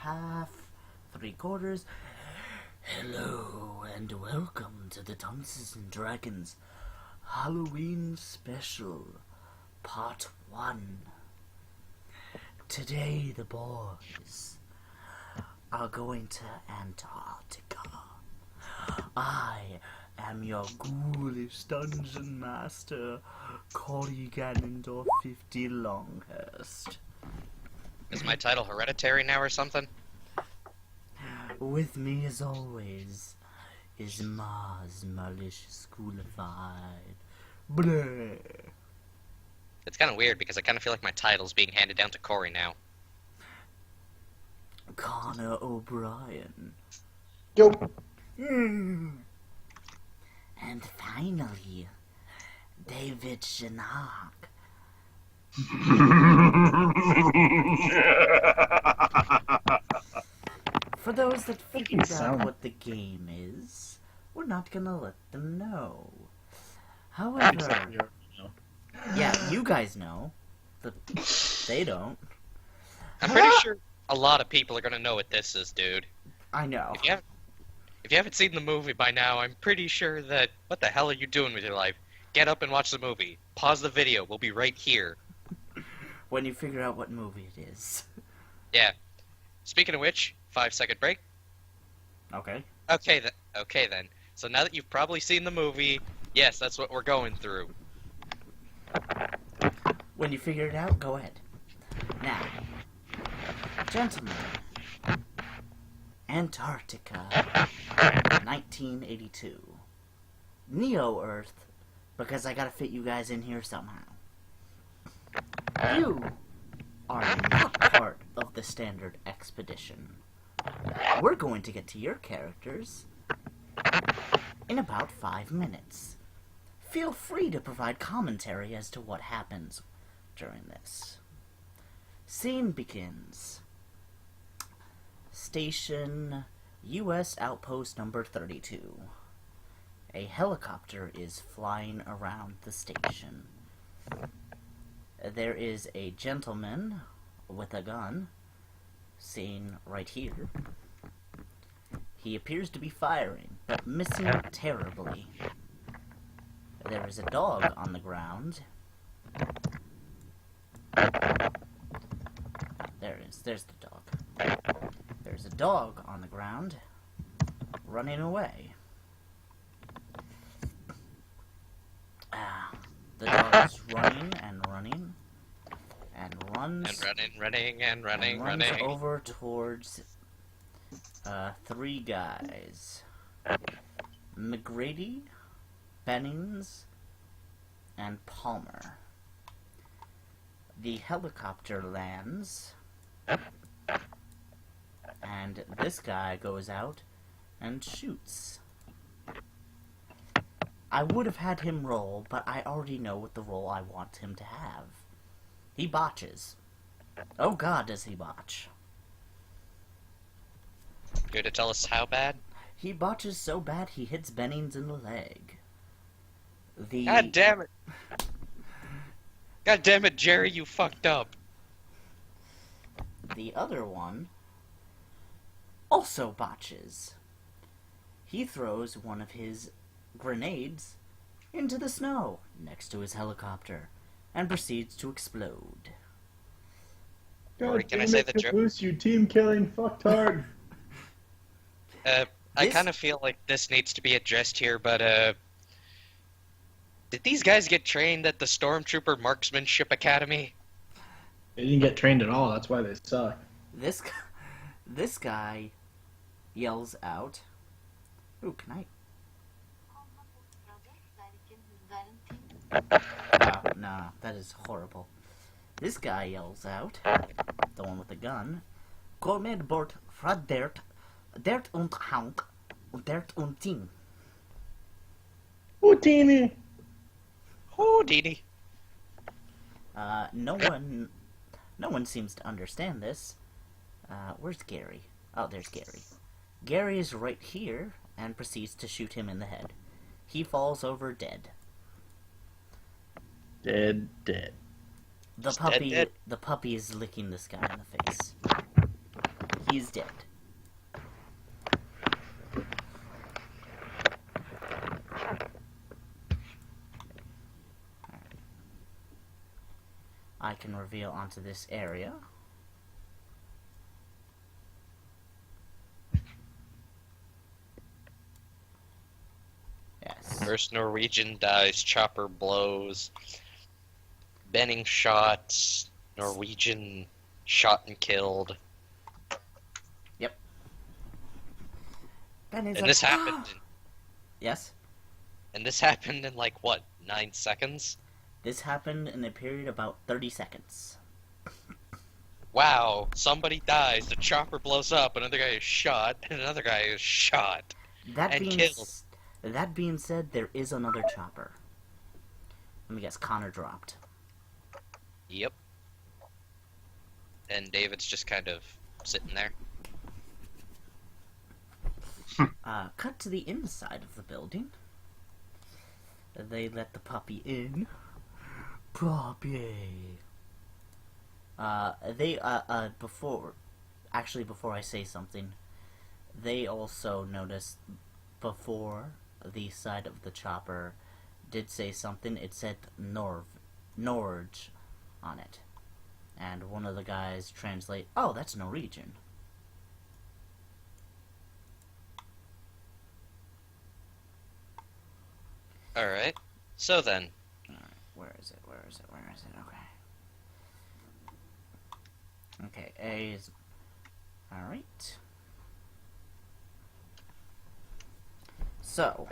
half, 3/4. Hello and welcome to the Dungeons and Dragons Halloween Special, Part 1. Today the boys are going to Antarctica. I am your ghoulish dungeon master, Corey Ganondorf 50 Longhurst. Is my title hereditary now or something? With me as always is Mars Malicious Ghoulified. Bleh. It's kind of weird because I kind of feel like my title's being handed down to Corey now. Connor O'Brien. Yo. And finally, David Shinnok. For those that figured out what the game is, we're not gonna let them know. However, yeah, you guys know, but they don't. I'm pretty sure a lot of people are gonna know what this is, dude. I know. If you haven't seen the movie by now, I'm pretty sure that... What the hell are you doing with your life? Get up and watch the movie. Pause the video. We'll be right here. When you figure out what movie it is. Yeah. Speaking of which, 5-second break. Okay. Okay then. So now that you've probably seen the movie, yes, that's what we're going through. When you figure it out, go ahead. Now, gentlemen, Antarctica, 1982. Neo-Earth, because I gotta fit you guys in here somehow. You are not part of the standard expedition. We're going to get to your characters in about 5 minutes. Feel free to provide commentary as to what happens during this. Scene begins. Station U.S. Outpost number 32. A helicopter is flying around the station. There is a gentleman with a gun, seen right here. He appears to be firing, but missing terribly. There is a dog on the ground. There it is. There's the dog. There's a dog on the ground, running away. The dog is running and running, and runs... And running. runs over towards 3 guys. McGrady, Bennings, and Palmer. The helicopter lands, and this guy goes out and shoots. I would have had him roll, but I already know what the role I want him to have. He botches. Oh god, does he botch. Here to tell us how bad? He botches so bad he hits Bennings in the leg. God damn it! God damn it, Jerry, you fucked up. The other one also botches. He throws one of his grenades into the snow next to his helicopter and proceeds to explode. Rory, can I say the joke? You team killing fucktard. I kind of feel like this needs to be addressed here, but did these guys get trained at the Stormtrooper Marksmanship Academy? They didn't get trained at all. That's why they suck. This guy yells out. Ooh, can I? Wow, nah, that is horrible. This guy yells out, the one with the gun, Komm mit Bord, Frad Dert und Hound, und Dert und Ting. Houdini! Houdini! No one seems to understand this. Where's Gary? Oh, there's Gary. Gary is right here and proceeds to shoot him in the head. He falls over dead. Dead. The puppy is licking this guy in the face. He's dead. I can reveal onto this area. Yes. First Norwegian dies, chopper blows. Benning shot, Norwegian shot and killed. Ben is And like, this happened. Yes? And this happened in like what, 9 seconds? This happened in a period of about 30 seconds. Wow, somebody dies, the chopper blows up, another guy is shot, and another guy is shot. That And being killed. that being said, there is another chopper. Let me guess, Connor dropped. Yep. And David's just kind of sitting there. Cut to the inside of the building. They let the puppy in. Puppy. Before I say something, they also noticed before the side of the chopper did say something. It said Norge on it. And one of the guys translate, oh, that's Norwegian. Alright. So then. Alright, where is it? Okay, A is... Alright. So...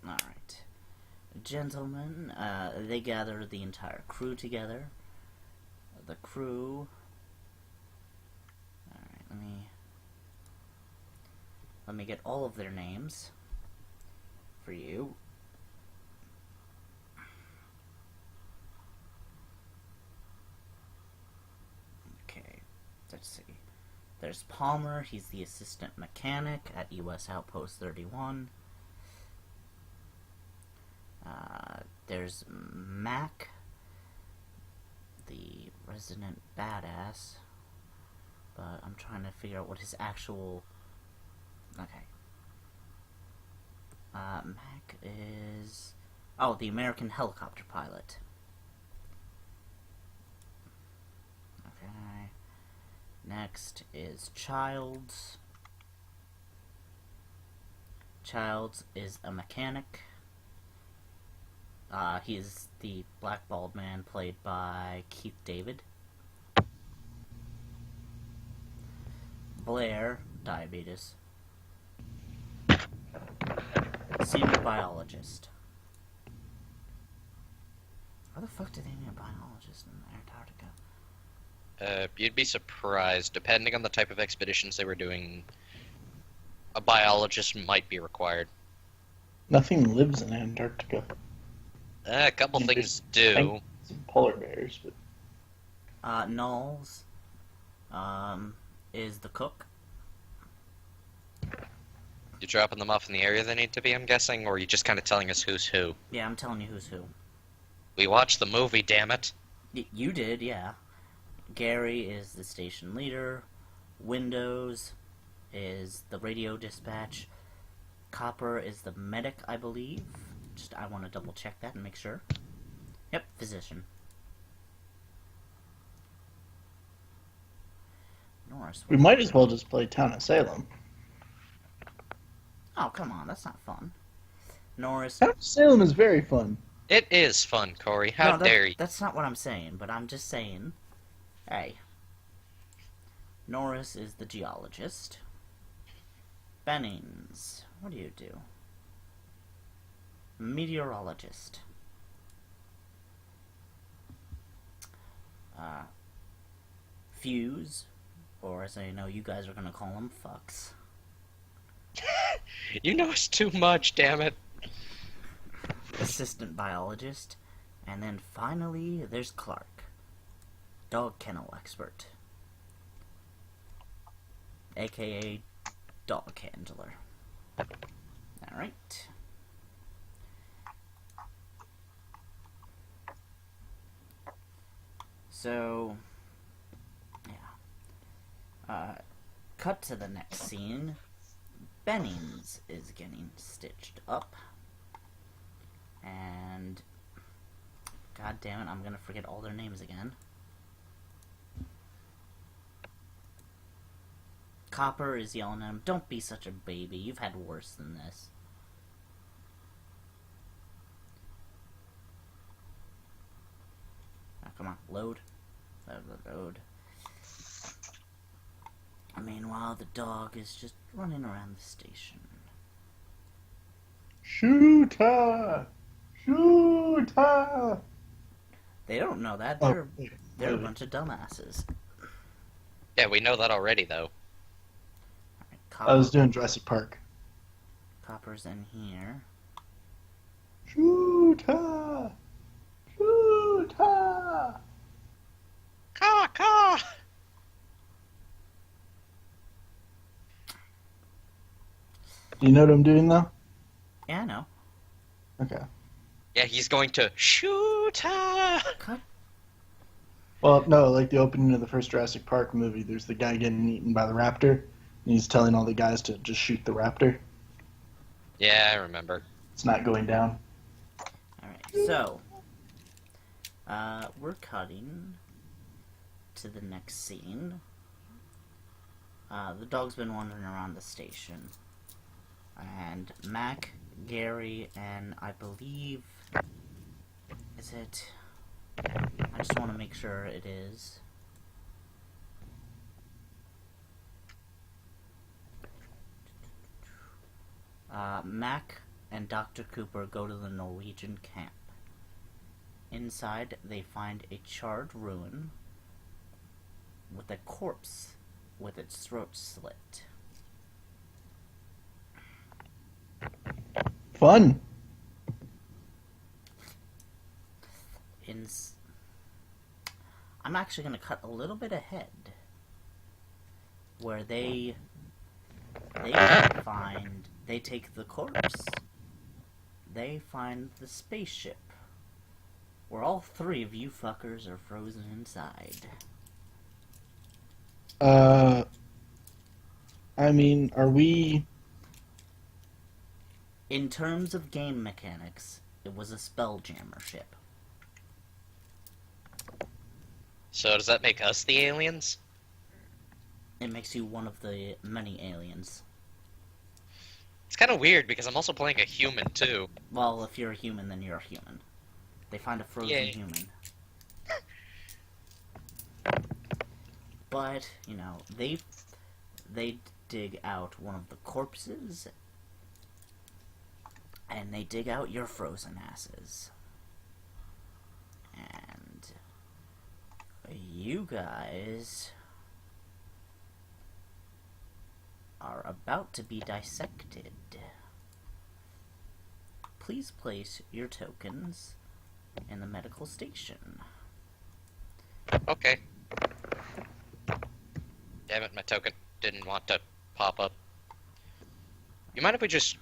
Alright. Gentlemen, they gather the entire crew together. The crew... Alright, let me get all of their names for you. Okay, let's see. There's Palmer, he's the assistant mechanic at US Outpost 31. There's Mac, the resident badass, but I'm trying to figure out what his actual... Okay. Mac is... Oh, the American helicopter pilot. Okay. Next is Childs. Childs is a mechanic. He's the black bald man played by Keith David. Blair, diabetes. Senior biologist. Why the fuck do they need a biologist in Antarctica? You'd be surprised. Depending on the type of expeditions they were doing, a biologist might be required. Nothing lives in Antarctica. A couple Yeah, things do. Some polar bears, but Knowles, is the cook. You dropping them off in the area they need to be, I'm guessing, or are you just kind of telling us who's who? Yeah, I'm telling you who's who. We watched the movie, damn it. You did, yeah. Gary is the station leader. Windows is the radio dispatch. Copper is the medic, I believe. I want to double check that and make sure. Yep, physician. Norris. we might as well just play Town of Salem. Oh, come on, that's not fun. Norris. Town of Salem is very fun. It is fun, Corey. How dare you? That's not what I'm saying, but I'm just saying. Hey. Norris is the geologist. Bennings. What do you do? Meteorologist. Fuse, or as I know you guys are gonna call him, Fucks. You know it's too much, damn it. Assistant biologist. And then finally, there's Clark. Dog kennel expert. AKA dog handler. Alright. So, yeah. Cut to the next scene. Bennings is getting stitched up. And, god damn it, I'm gonna forget all their names again. Copper is yelling at him, "Don't be such a baby, you've had worse than this." Now, come on, load. Load. Meanwhile, the dog is just running around the station. Shooter! Shooter! They don't know that. They're a bunch of dumbasses. Yeah, we know that already, though. Alright, I was doing Jurassic Park. Copper's in here. Shooter! Shooter! Caw, caw! Do you know what I'm doing, though? Yeah, I know. Okay. Yeah, he's going to shoot her! Cut. Well, no, like the opening of the first Jurassic Park movie, there's the guy getting eaten by the raptor, and he's telling all the guys to just shoot the raptor. Yeah, I remember. It's not going down. Alright, so, we're cutting to the next scene. The dog's been wandering around the station. And Mac, Gary, and I believe... Is it... I just want to make sure it is. Mac and Dr. Cooper go to the Norwegian camp. Inside, they find a charred ruin with a corpse with its throat slit. Fun! I'm actually going to cut a little bit ahead, where they take the corpse, they find the spaceship, where all three of you fuckers are frozen inside. I mean, are we... In terms of game mechanics, it was a Spelljammer ship. So does that make us the aliens? It makes you one of the many aliens. It's kind of weird because I'm also playing a human too. Well, if you're a human, then you're a human. They find a frozen Yay. human. But, you know, they dig out one of the corpses, and they dig out your frozen asses. And you guys are about to be dissected. Please place your tokens in the medical station. Okay. Damn it, my token didn't want to pop up. You mind if we just...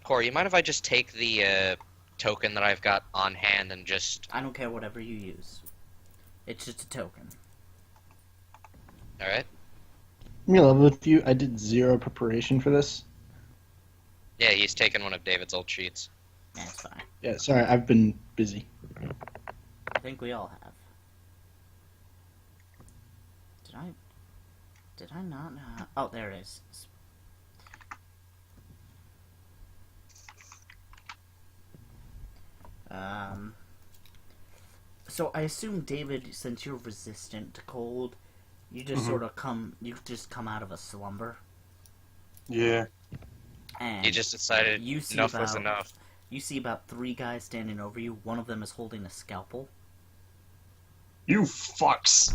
Corey, you mind if I just take the, token that I've got on hand and just... I don't care whatever you use. It's just a token. Alright? Me love with you. I did zero preparation for this. Yeah, he's taken one of David's old sheets. That's fine. Yeah, sorry, I've been busy. I think we all have. Did I not? Oh, there it is. So I assume, David, since you're resistant to cold, you just sort of come out of a slumber. Yeah. And He just decided you see enough was enough. You see about 3 guys standing over you. One of them is holding a scalpel. You fucks.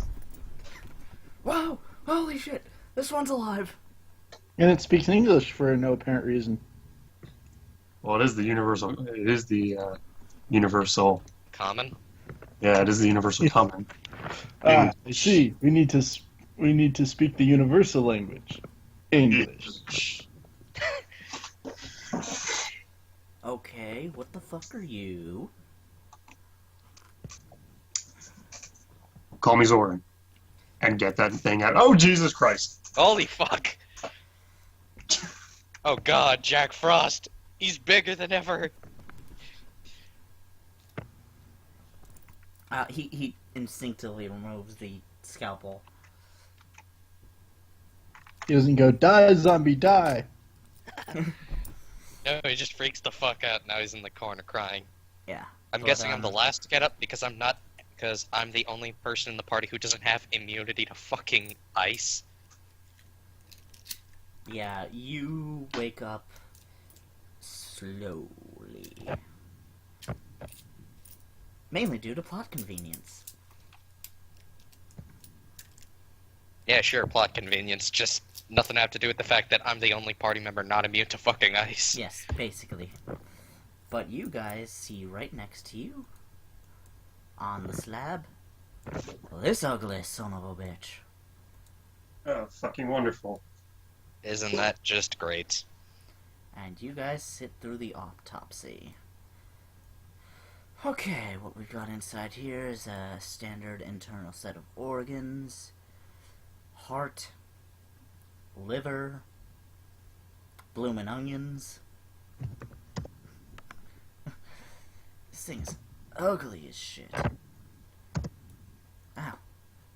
Wow! Holy shit! This one's alive! And it speaks in English for no apparent reason. Well, it is the universal. It is the universal. Common? Yeah, it is the universal common. I see. We need to speak the universal language, English. Okay, what the fuck are you? Call me Zoran. And get that thing out. Oh, Jesus Christ. Holy fuck! Oh god, Jack Frost! He's bigger than ever! He instinctively removes the scalpel. He doesn't go, die, zombie, die. No, he just freaks the fuck out. Now he's in the corner crying. Yeah. I'm But, guessing I'm the last to get up because I'm the only person in the party who doesn't have immunity to fucking ice. Yeah, you wake up slowly. Mainly due to plot convenience. Yeah, sure, plot convenience, just nothing to have to do with the fact that I'm the only party member not immune to fucking ice. Yes, basically. But you guys see right next to you, on the slab, this ugly son of a bitch. Oh, fucking wonderful. Isn't that just great? And you guys sit through the autopsy. Okay, what we've got inside here is a standard internal set of organs. Heart, liver, bloomin' onions. This thing's ugly as shit. Ow.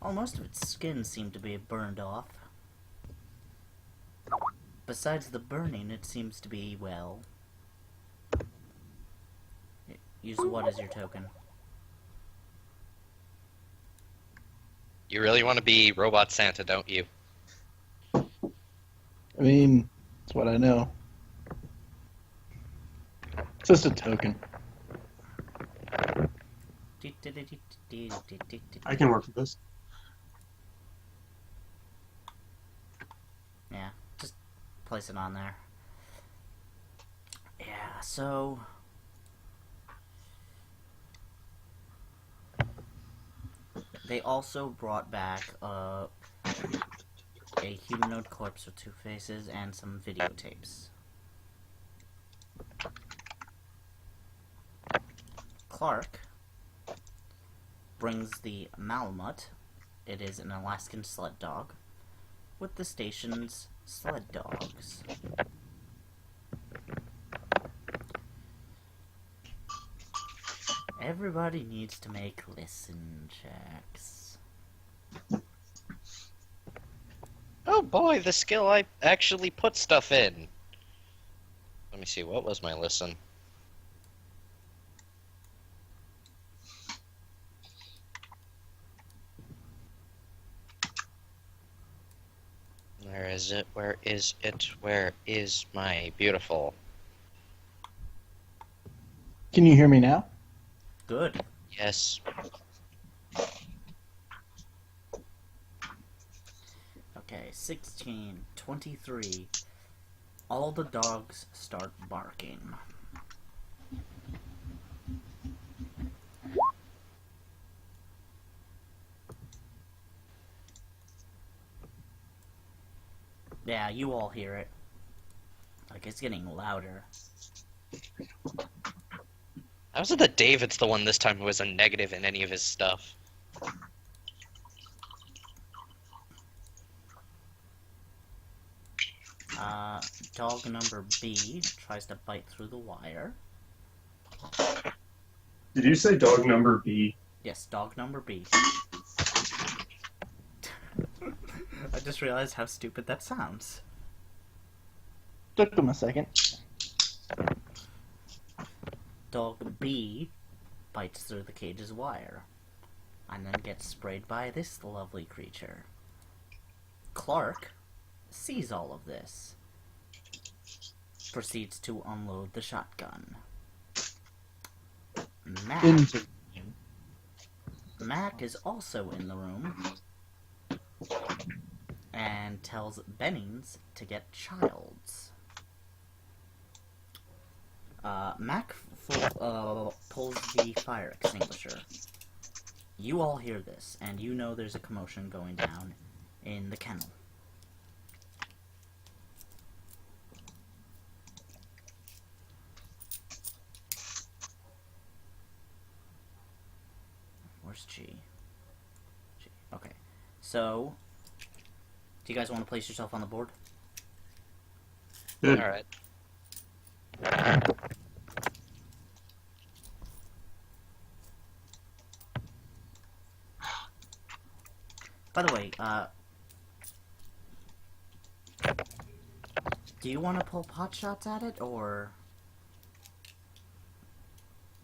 Oh, most of its skin seemed to be burned off. Besides the burning, it seems to be, well... Use what as your token? You really want to be Robot Santa, don't you? I mean, that's what I know. It's just a token. I can work with this. Yeah, just place it on there. Yeah, so... They also brought back a humanoid corpse with two faces and some videotapes. Clark brings the Malamut. It is an Alaskan sled dog with the station's sled dogs. Everybody needs to make listen checks. Oh boy, the skill I actually put stuff in. Let me see, what was my listen? Where is it? Where is it? Where is my beautiful? Can you hear me now? Good. Yes. Okay, 16, 23. All the dogs start barking. Yeah, you all hear it. Like, it's getting louder. How is it that David's the one this time who was a negative in any of his stuff? Dog number B tries to bite through the wire. Did you say dog number B? Yes, dog number B. I just realized how stupid that sounds. Took them a second. Dog B bites through the cage's wire, and then gets sprayed by this lovely creature. Clark sees all of this, proceeds to unload the shotgun. Mac is also in the room, and tells Bennings to get Childs. Mac pulls the fire extinguisher. You all hear this, and you know there's a commotion going down in the kennel. Where's G? So, do you guys want to place yourself on the board? Good. Alright. By the way, do you want to pull pot shots at it, or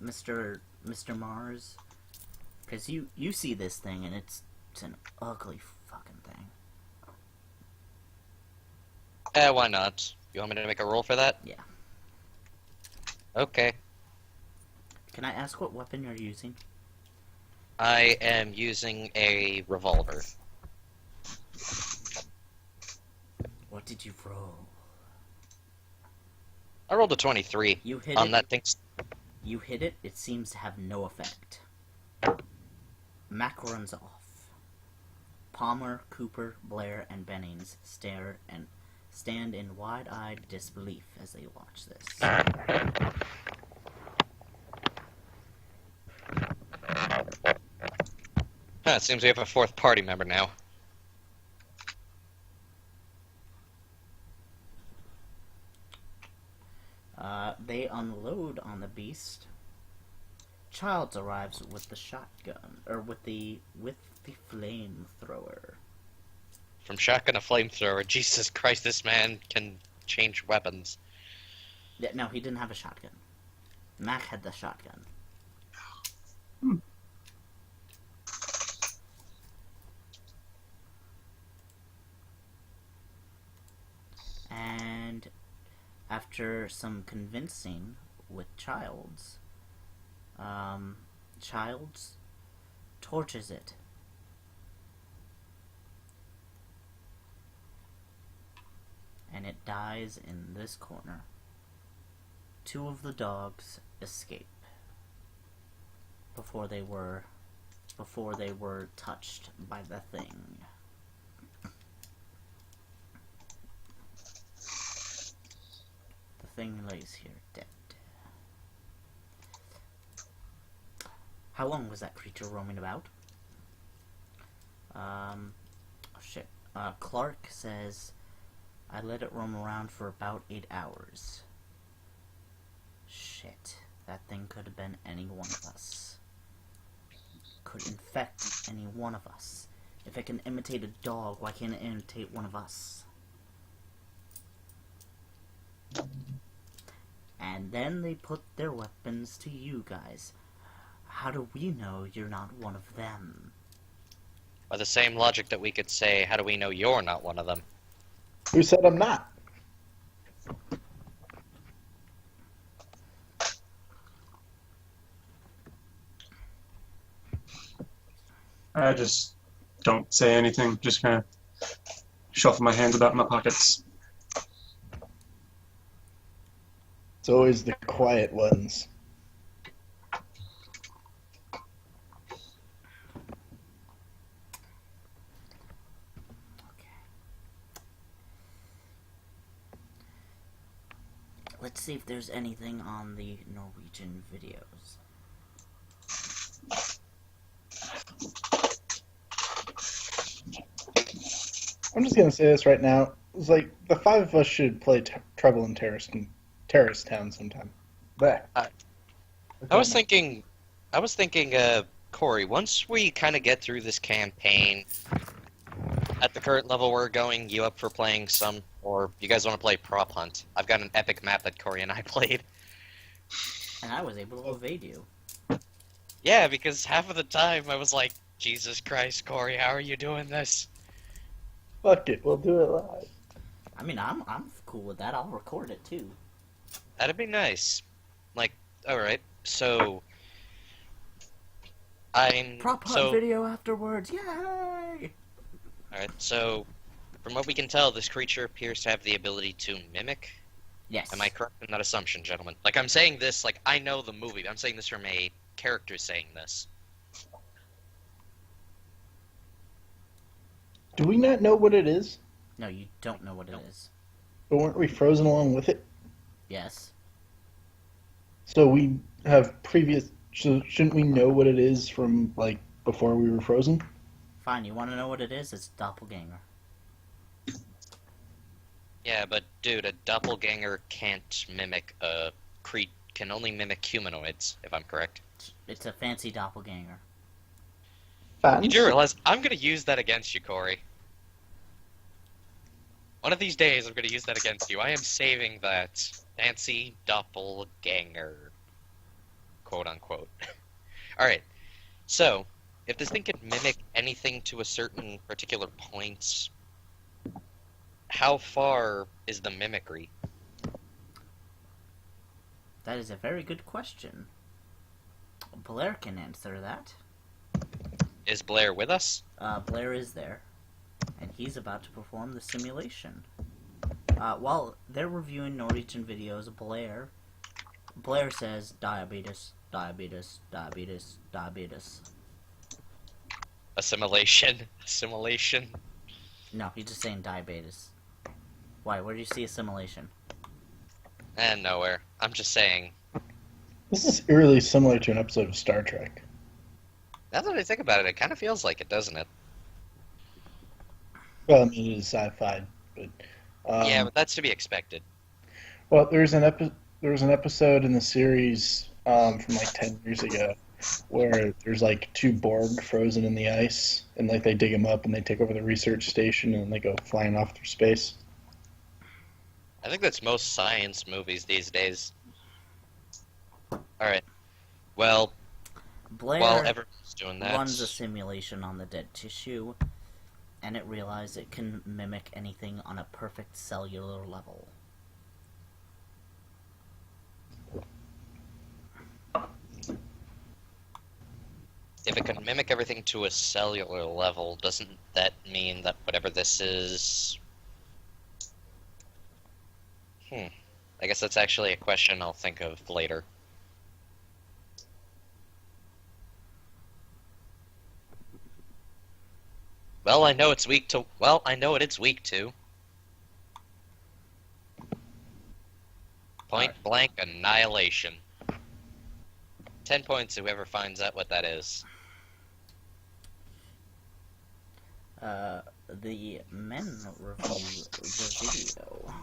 Mr. Mars? Because you see this thing, and it's an ugly fucking thing. Why not? You want me to make a roll for that? Yeah. Okay. Can I ask what weapon you're using? I am using a revolver. What did you roll? I rolled a 23 You hit on it. that thing. You hit it. It seems to have no effect. Mac runs off. Palmer, Cooper, Blair, and Bennings stand in wide-eyed disbelief as they watch this. Huh, it seems we have a fourth party member now. They unload on the beast. Childs arrives with the shotgun, or with the flamethrower. From shotgun to flamethrower, Jesus Christ, this man can change weapons. Yeah, no, he didn't have a shotgun. Mac had the shotgun. And after some convincing with Childs, Childs torches it. And it dies in this corner. Two of the dogs escape before they were touched by the thing. The thing lays here dead. How long was that creature roaming about? Oh shit. Clark says, I let it roam around for about 8 hours. Shit. That thing could have been any one of us. Could infect any one of us. If it can imitate a dog, why can't it imitate one of us? And then they put their weapons to you guys. How do we know you're not one of them? By the same logic that we could say, how do we know you're not one of them? Who said I'm not? I just don't say anything. Just kind of shuffle my hands about in my pockets. It's always the quiet ones. Let's see if there's anything on the Norwegian videos. I'm just gonna say this right now. It's like the five of us should play Trouble in Terrorist Town sometime. But I was thinking, Corey, once we kind of get through this campaign, at the current level we're going, you up for playing some, or you guys want to play Prop Hunt? I've got an epic map that Corey and I played. And I was able to evade you. Yeah, because half of the time I was like, Jesus Christ, Corey, how are you doing this? fuck it, we'll do it live. I mean, I'm cool with that. I'll record it too. That'd be nice. Like, alright, so... I'm... Prop hunt so, video afterwards. Yay! Alright, so... From what we can tell, this creature appears to have the ability to mimic. Yes. Am I correct in that assumption, gentlemen? Like, I'm saying this, like, I know the movie. I'm saying this from a character saying this. Do we not know what it is? No, you don't know what it is. But weren't we frozen along with it? Yes. So we have previous... Shouldn't we know what it is from, like, before we were frozen? Fine, you want to know what it is? It's doppelganger. Yeah, but dude, a doppelganger can't mimic can only mimic humanoids, if I'm correct. It's a fancy doppelganger. Fine. You do realize I'm gonna use that against you, Corey. One of these days, I'm gonna use that against you. I am saving that fancy doppelganger, quote unquote. All right. So, if this thing could mimic anything to a certain particular point, how far is the mimicry? That is a very good question. Blair can answer that. Is Blair with us? Blair is there, and he's about to perform the simulation. While they're reviewing Norwegian videos, Blair says diabetes, diabetes, diabetes, diabetes. Assimilation. No, he's just saying diabetes. Why? Where do you see assimilation? And nowhere. I'm just saying. This is eerily similar to an episode of Star Trek. Now that I think about it, it kind of feels like it, doesn't it? Well, I mean, it is sci-fi, but Yeah, but that's to be expected. well, there was an episode in the series from like 10 years ago where there's like two Borg frozen in the ice, and like they dig them up and they take over the research station and they go flying off through space. I think that's most science movies these days. Alright. Well, Blair while everyone's doing that... runs a simulation on the dead tissue, and it realized it can mimic anything on a perfect cellular level. If it can mimic everything to a cellular level, doesn't that mean that whatever this is... I guess that's actually a question I'll think of later. Well, I know it's weak to... Well, I know what it's weak to. Point blank annihilation. 10 points to whoever finds out what that is. The men review the video.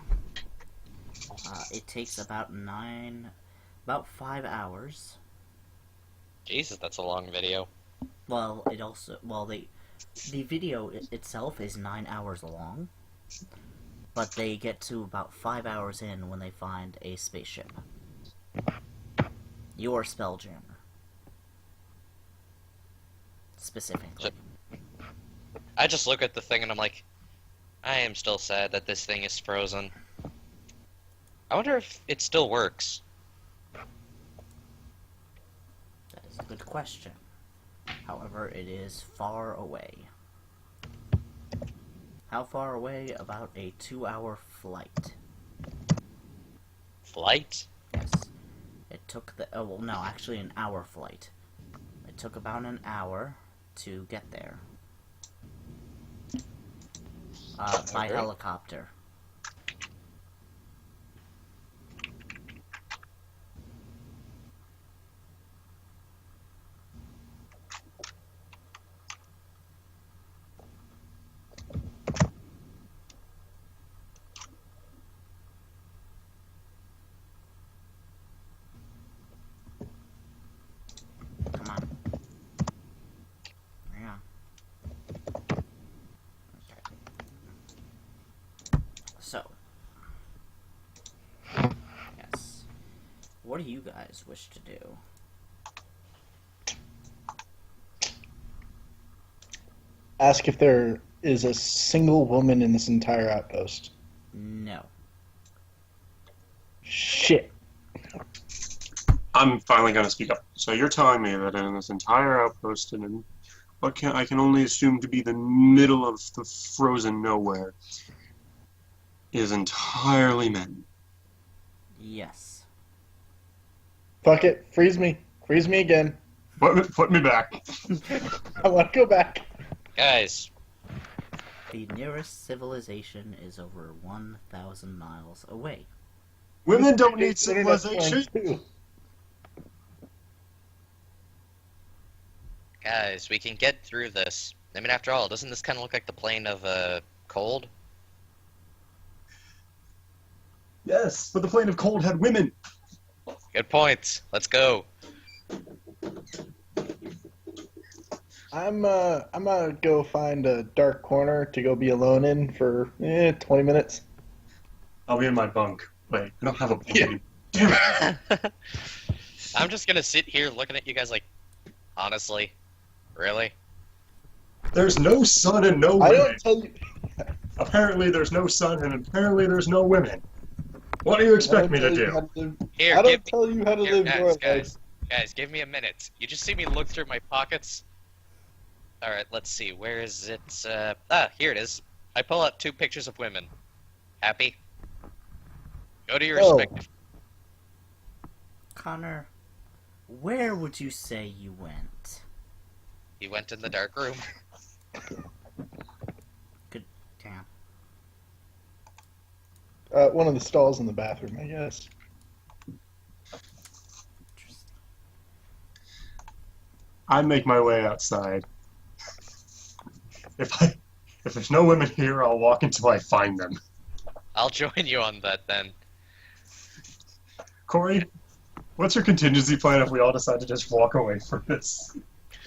It takes about 5 hours. Jesus, that's a long video. Well, the video itself is 9 hours long, but they get to about 5 hours in when they find a spaceship. Your Spelljammer. Specifically. I just look at the thing and I'm like, I am still sad that this thing is frozen. I wonder if it still works. That is a good question. However, it is far away. How far away? About a 2-hour flight. Flight? Yes. It took actually an hour flight. It took about an hour to get there. By helicopter. Come on. Hang on. Okay. So. Yes. What do you guys wish to do? Ask if there is a single woman in this entire outpost. No. Shit. I'm finally going to speak up. So you're telling me that in this entire outpost, and in I can only assume to be the middle of the frozen nowhere, is entirely men. Yes. Fuck it. Freeze me. Freeze me again. Put me back. I want to go back. Guys, The nearest civilization is over 1,000 miles away. Women don't need Internet's civilization. fine, too. we can get through this. I mean, after all, doesn't this kind of look like the plane of Cold? Yes, but the plane of cold had women. Good points. Let's go. I'm gonna go find a dark corner to go be alone in for 20 minutes. I'll be in my bunk. Wait, I don't have a bunk Yeah. anymore. Damn it! I'm just gonna sit here looking at you guys like, honestly, really? There's no sun and no I women. don't tell you. Apparently there's no sun and apparently there's no women. What do you expect me to do? Here, I give don't tell you how to here, live your guys, life. guys, give me a minute. You just see me look through my pockets. All right, let's see. Where is it? Here it is. I pull out 2 pictures of women. Happy? Go to your Oh. respective. Connor, where would you say you went? He went in the dark room. Damn. One of the stalls in the bathroom, I guess. Interesting. I make my way outside. If there's no women here, I'll walk until I find them. I'll join you on that then. Corey, what's your contingency plan if we all decide to just walk away from this?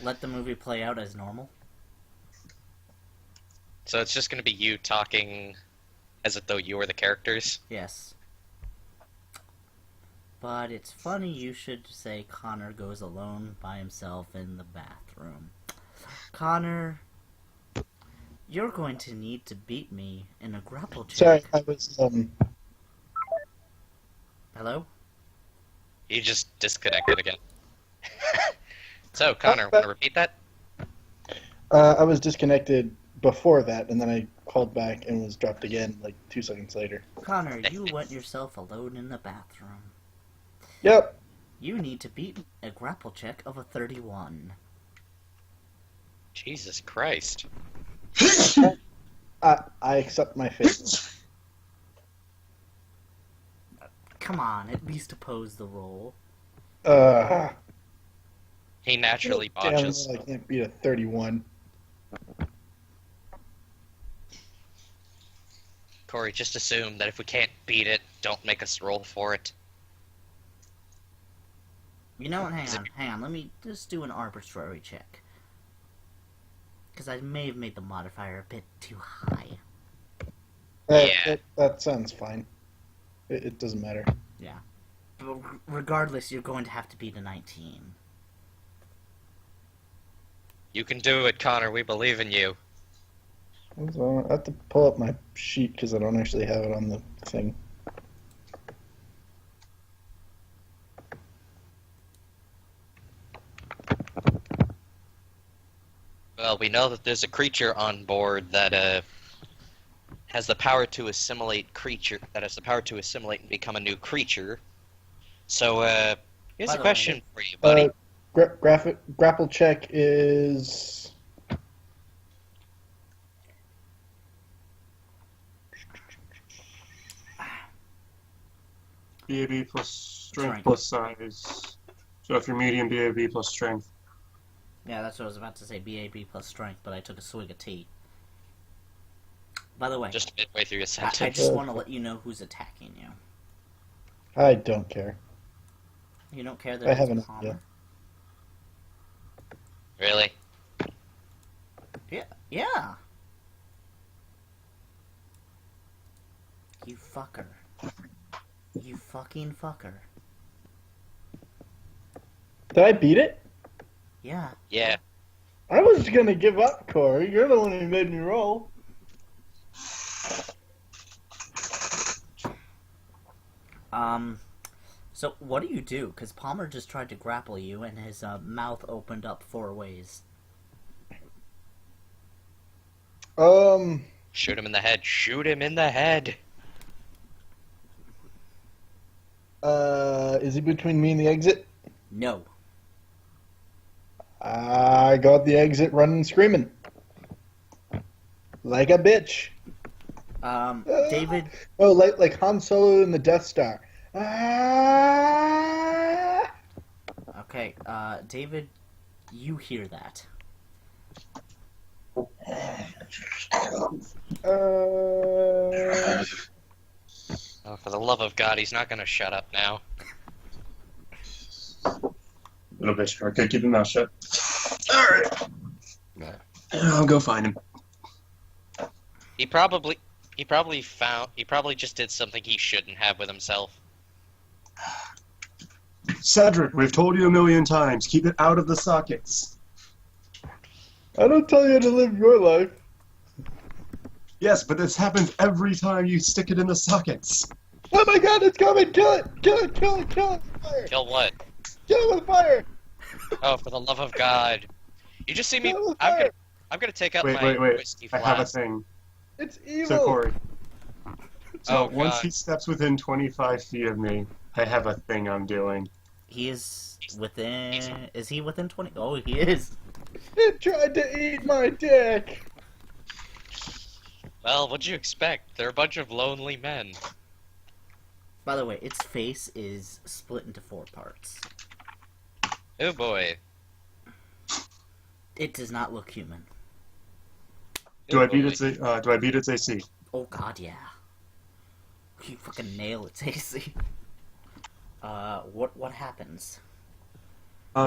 Let the movie play out as normal. So it's just gonna be you talking as if though you were the characters. Yes. But it's funny you should say Connor goes alone by himself in the bathroom. Connor, you're going to need to beat me in a grapple check. Sorry, I was Hello? He just disconnected again. So, Connor, want to repeat that? I was disconnected before that, and then I called back and was dropped again like 2 seconds later. Connor, you went yourself alone in the bathroom. Yep. You need to beat a grapple check of a 31. Jesus Christ. I accept my fate. Come on, at least oppose the roll. He naturally Damn, botches. I can't beat a 31. Corey, just assume that if we can't beat it, don't make us roll for it. You know what? Hang on. Let me just do an arbitrary check. Because I may have made the modifier a bit too high. Yeah. That sounds fine. It doesn't matter. But regardless, you're going to have to beat a 19. You can do it, Connor. We believe in you. So I have to pull up my sheet because I don't actually have it on the thing. Well, we know that there's a creature on board that has the power to assimilate creature. That has the power to assimilate and become a new creature. So, here's By a the question for you, buddy. Grapple check is... BAB plus strength Strength. plus size. So if you're medium, BAB plus strength. Yeah, that's what I was about to say. BAB plus strength, but I took a swig of tea. By the way, Just midway through your I sentence. just want to let you know who's attacking you. I don't care. You don't care that I it's have an Palmer? idea. Really? Yeah. You fucker. You fucking fucker. Did I beat it? Yeah. Yeah. I was gonna give up, Corey. You're the one who made me roll. So what do you do? Because Palmer just tried to grapple you, and his mouth opened up 4 ways. Shoot him in the head. Shoot him in the head. Is he between me and the exit? No. I got the exit running screaming. Like a bitch. David, Oh, like Han Solo in the Death Star. Ah! okay, David, you hear that. Oh, for the love of God, he's not gonna shut up now. Little bit short. Okay, keep your mouth shut. Alright. I'll go find him. He probably just did something he shouldn't have with himself. Cedric, we've told you a million times, keep it out of the sockets. I don't tell you to live your life. Yes, but this happens every time you stick it in the sockets. Oh my god, it's coming! Kill it! Kill it! Kill it! Kill it! Fire! Kill what? Kill it with fire! Oh, for the love of God! You just see me. Kill it with I'm fire! gonna take out Wait, my wait, wait. whiskey I flask. have a thing. It's evil! So, Corey. So, Oh, once God. he steps within 25 feet of me, I have a thing I'm doing. He is within. Is he within 20? Oh, he is. It tried to eat my dick! Well, what'd you expect? They're a bunch of lonely men. By the way, its face is split into 4 parts. Oh boy. It does not look human. Do Oh, I beat boy. its AC? Oh god, yeah. You fucking nail its AC. What happens?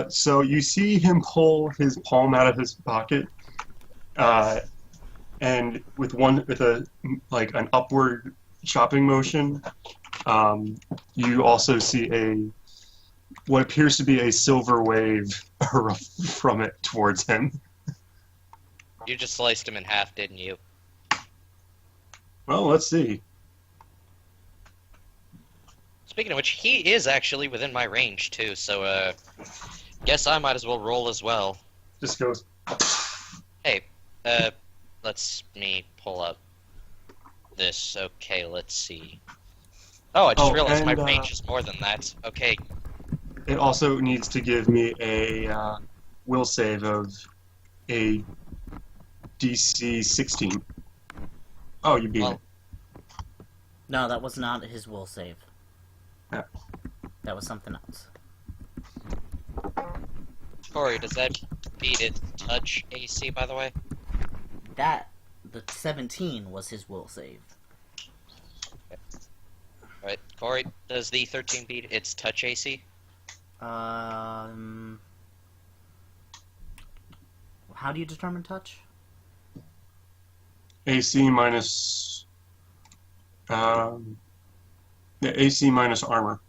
So you see him pull his palm out of his pocket, and with an upward chopping motion, you also see what appears to be a silver wave from it towards him. You just sliced him in half, didn't you? Well, let's see. Speaking of which, he is actually within my range too, so guess I might as well roll as well. Just goes. Hey, let's me pull up this. Okay, let's see. Oh, I just realized my and, range is more than that. Okay, It also needs to give me a will save of a DC 16. Oh, you beat Well- it. No, that was not his will save. Yeah. That was something else. Corey, does that beat it touch AC, by the way? The 17 was his will save. Alright, Corey, does the 13 beat its touch AC? How do you determine touch? AC minus. AC minus armor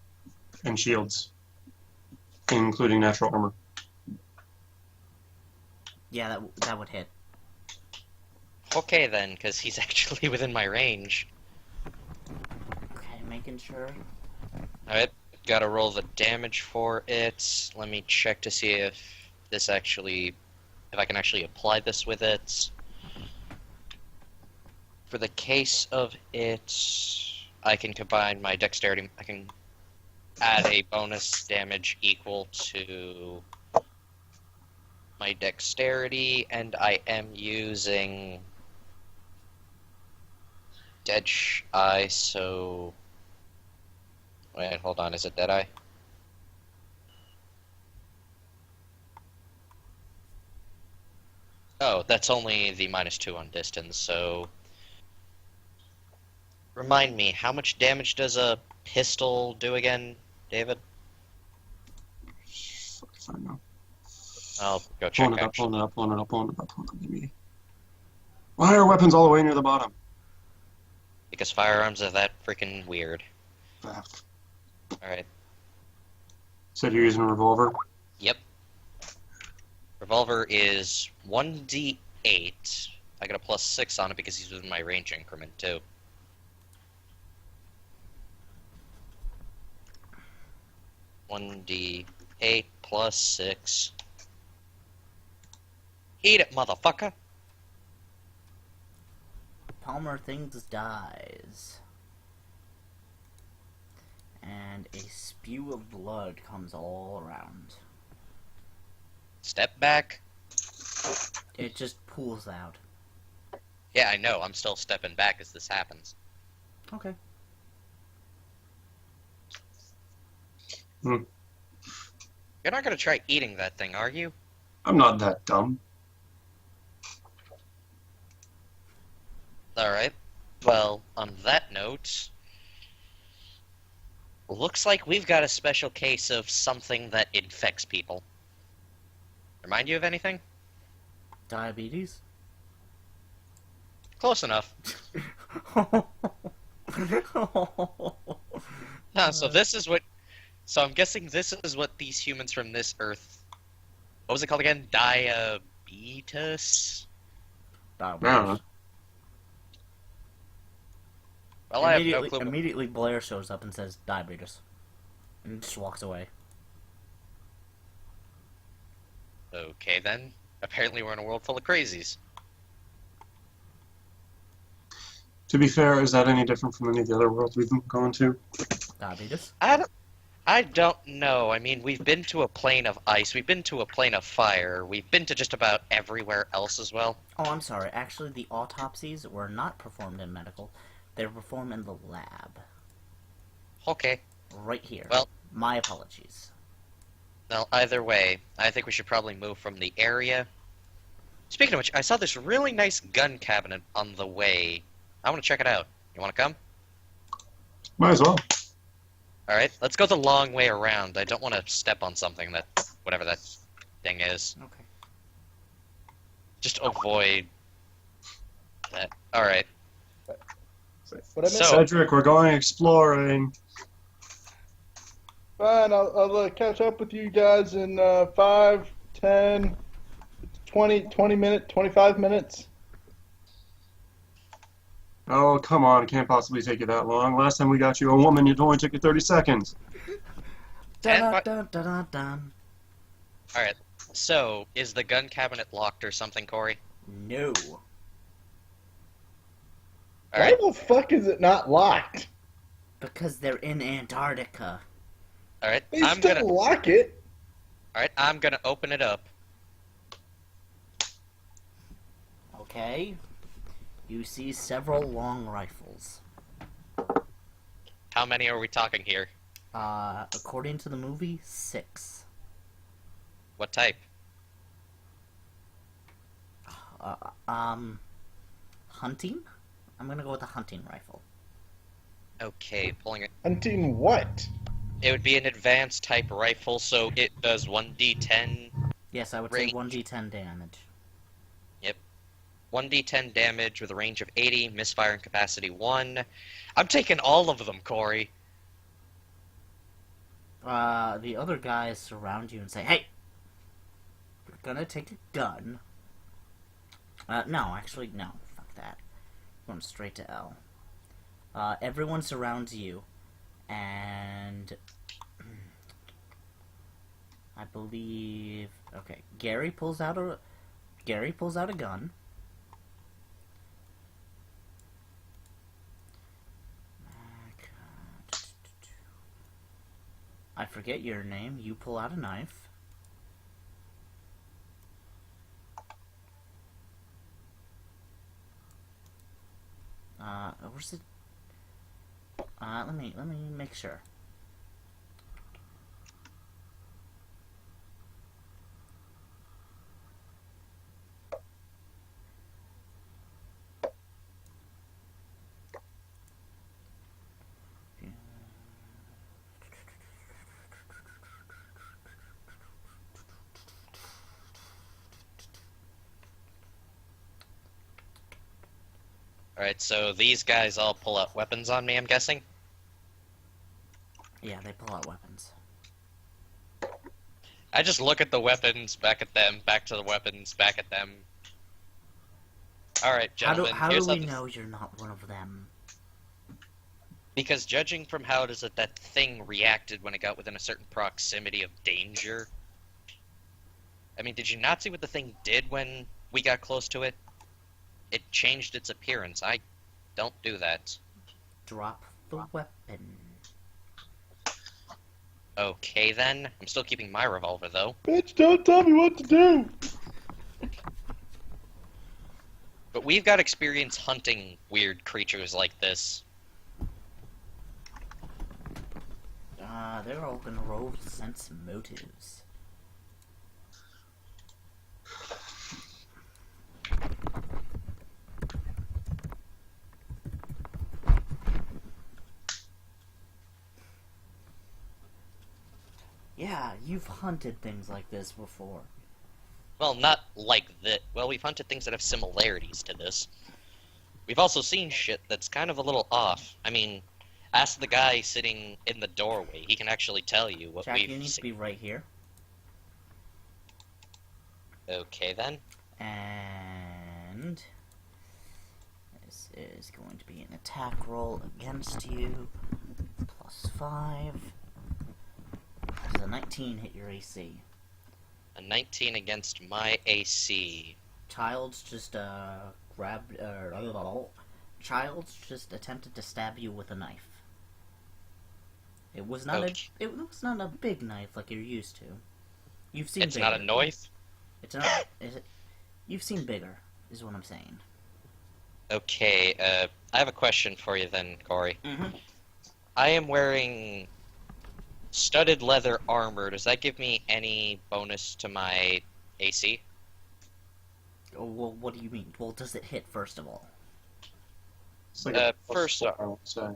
and shields, including natural armor. Yeah, that would hit. Okay then, because he's actually within my range. Okay, making sure. Alright, gotta roll the damage for it. Let me check to see if I can actually apply this with it. For the case of it, I can combine my dexterity. I can add a bonus damage equal to my dexterity, and I am using Deadeye, so... Wait, hold on, is it Deadeye? Oh, that's only the -2 on distance, so... Remind me, how much damage does a pistol do again, David? Fuck if I know. I'll go check, Pulling it up, actually. pulling it up, pulling it up, pulling it up, pulling it up. Give me. Why are weapons all the way near the bottom? Because firearms are that freaking weird. Ah, Alright. Said you're using a revolver? Yep. Revolver is 1d8. I got a +6 on it because he's within my range increment, too. $1d8 +6. Eat it, motherfucker! Palmer Things dies. And a spew of blood comes all around. Step back. It just pools out. Yeah, I know, I'm still stepping back as this happens. Okay. You're not gonna try eating that thing, are you? I'm not that dumb. Alright. Well, on that note, looks like we've got a special case of something that infects people. Remind you of anything? Diabetes? Close enough. So this is what... So I'm guessing this is what these humans from this Earth... What was it called again? Diabetes? Diabetes. Well, I have no clue. Immediately Blair shows up and says diabetes. And just walks away. Okay then. Apparently we're in a world full of crazies. To be fair, is that any different from any of the other worlds we've gone to? Diabetes? I don't know. I mean, we've been to a plane of ice, we've been to a plane of fire, we've been to just about everywhere else as well. Oh, I'm sorry. Actually, the autopsies were not performed in medical. They were performed in the lab. Okay. Right here. Well- My apologies. Well, either way, I think we should probably move from the area. Speaking of which, I saw this really nice gun cabinet on the way. I want to check it out. You want to come? Might as well. Alright, let's go the long way around. I don't want to step on something that... whatever that thing is. Okay. Just avoid that. Alright. What I meant, So- Cedric, we're going exploring. fine, I'll catch up with you guys in 5, 10, 20 minutes, 25 minutes. Oh, come on, it can't possibly take you that long. Last time we got you a woman, it only took you 30 seconds. Dun what- dun dun dun dun. Alright, so, is the gun cabinet locked or something, Corey? No. Alright, Why the fuck is it not locked? Because they're in Antarctica. alright, They I'm still gonna... lock it. Alright, I'm gonna open it up. Okay. You see several long rifles. How many are we talking here? According to the movie, 6. What type? Hunting? I'm gonna go with a hunting rifle. Okay, pulling it. Hunting what? It would be an advanced type rifle, so it does 1d10, Yes, I would Range. say 1d10 damage. 1d10 damage with a range of 80, misfiring capacity 1. I'm taking all of them, Corey. The other guys surround you and say, "Hey! You're gonna take a gun." No, actually, no. Fuck that. Going straight to L. Everyone surrounds you, and... I believe... Okay, Gary pulls out a gun. I forget your name. You pull out a knife. Where's it? Let me make sure. Alright, so these guys all pull out weapons on me, I'm guessing? Yeah, they pull out weapons. I just look at the weapons, back at them, back to the weapons, back at them. Alright, gentlemen, How here's do we the- know you're not one of them? Because judging from how it is that thing reacted when it got within a certain proximity of danger... I mean, did you not see what the thing did when we got close to it? It changed its appearance. I don't do that. Drop the weapon. Okay then. I'm still keeping my revolver though. Bitch, don't tell me what to do. But we've got experience hunting weird creatures like this. They're all gonna roll sense motives. Yeah, you've hunted things like this before. Well, not like that. Well, we've hunted things that have similarities to this. We've also seen shit that's kind of a little off. I mean, ask the guy sitting in the doorway. He can actually tell you what Jack, we've you need to seen. be right here. Okay, then. And this is going to be an attack roll against you. +5. Does a 19 hit your AC? A 19 against my AC. Child's just grabbed. Child's just attempted to stab you with a knife. It was not Okay. It was not a big knife like you're used to. You've seen. It's bigger. not a knife? It's not. Is it? You've seen bigger, is what I'm saying. Okay, I have a question for you then, Corey. Mm-hmm. I am wearing studded leather armor. Does that give me any bonus to my AC? Oh, well, what do you mean? Well, does it hit first of all? It's like a first- +4, I would say.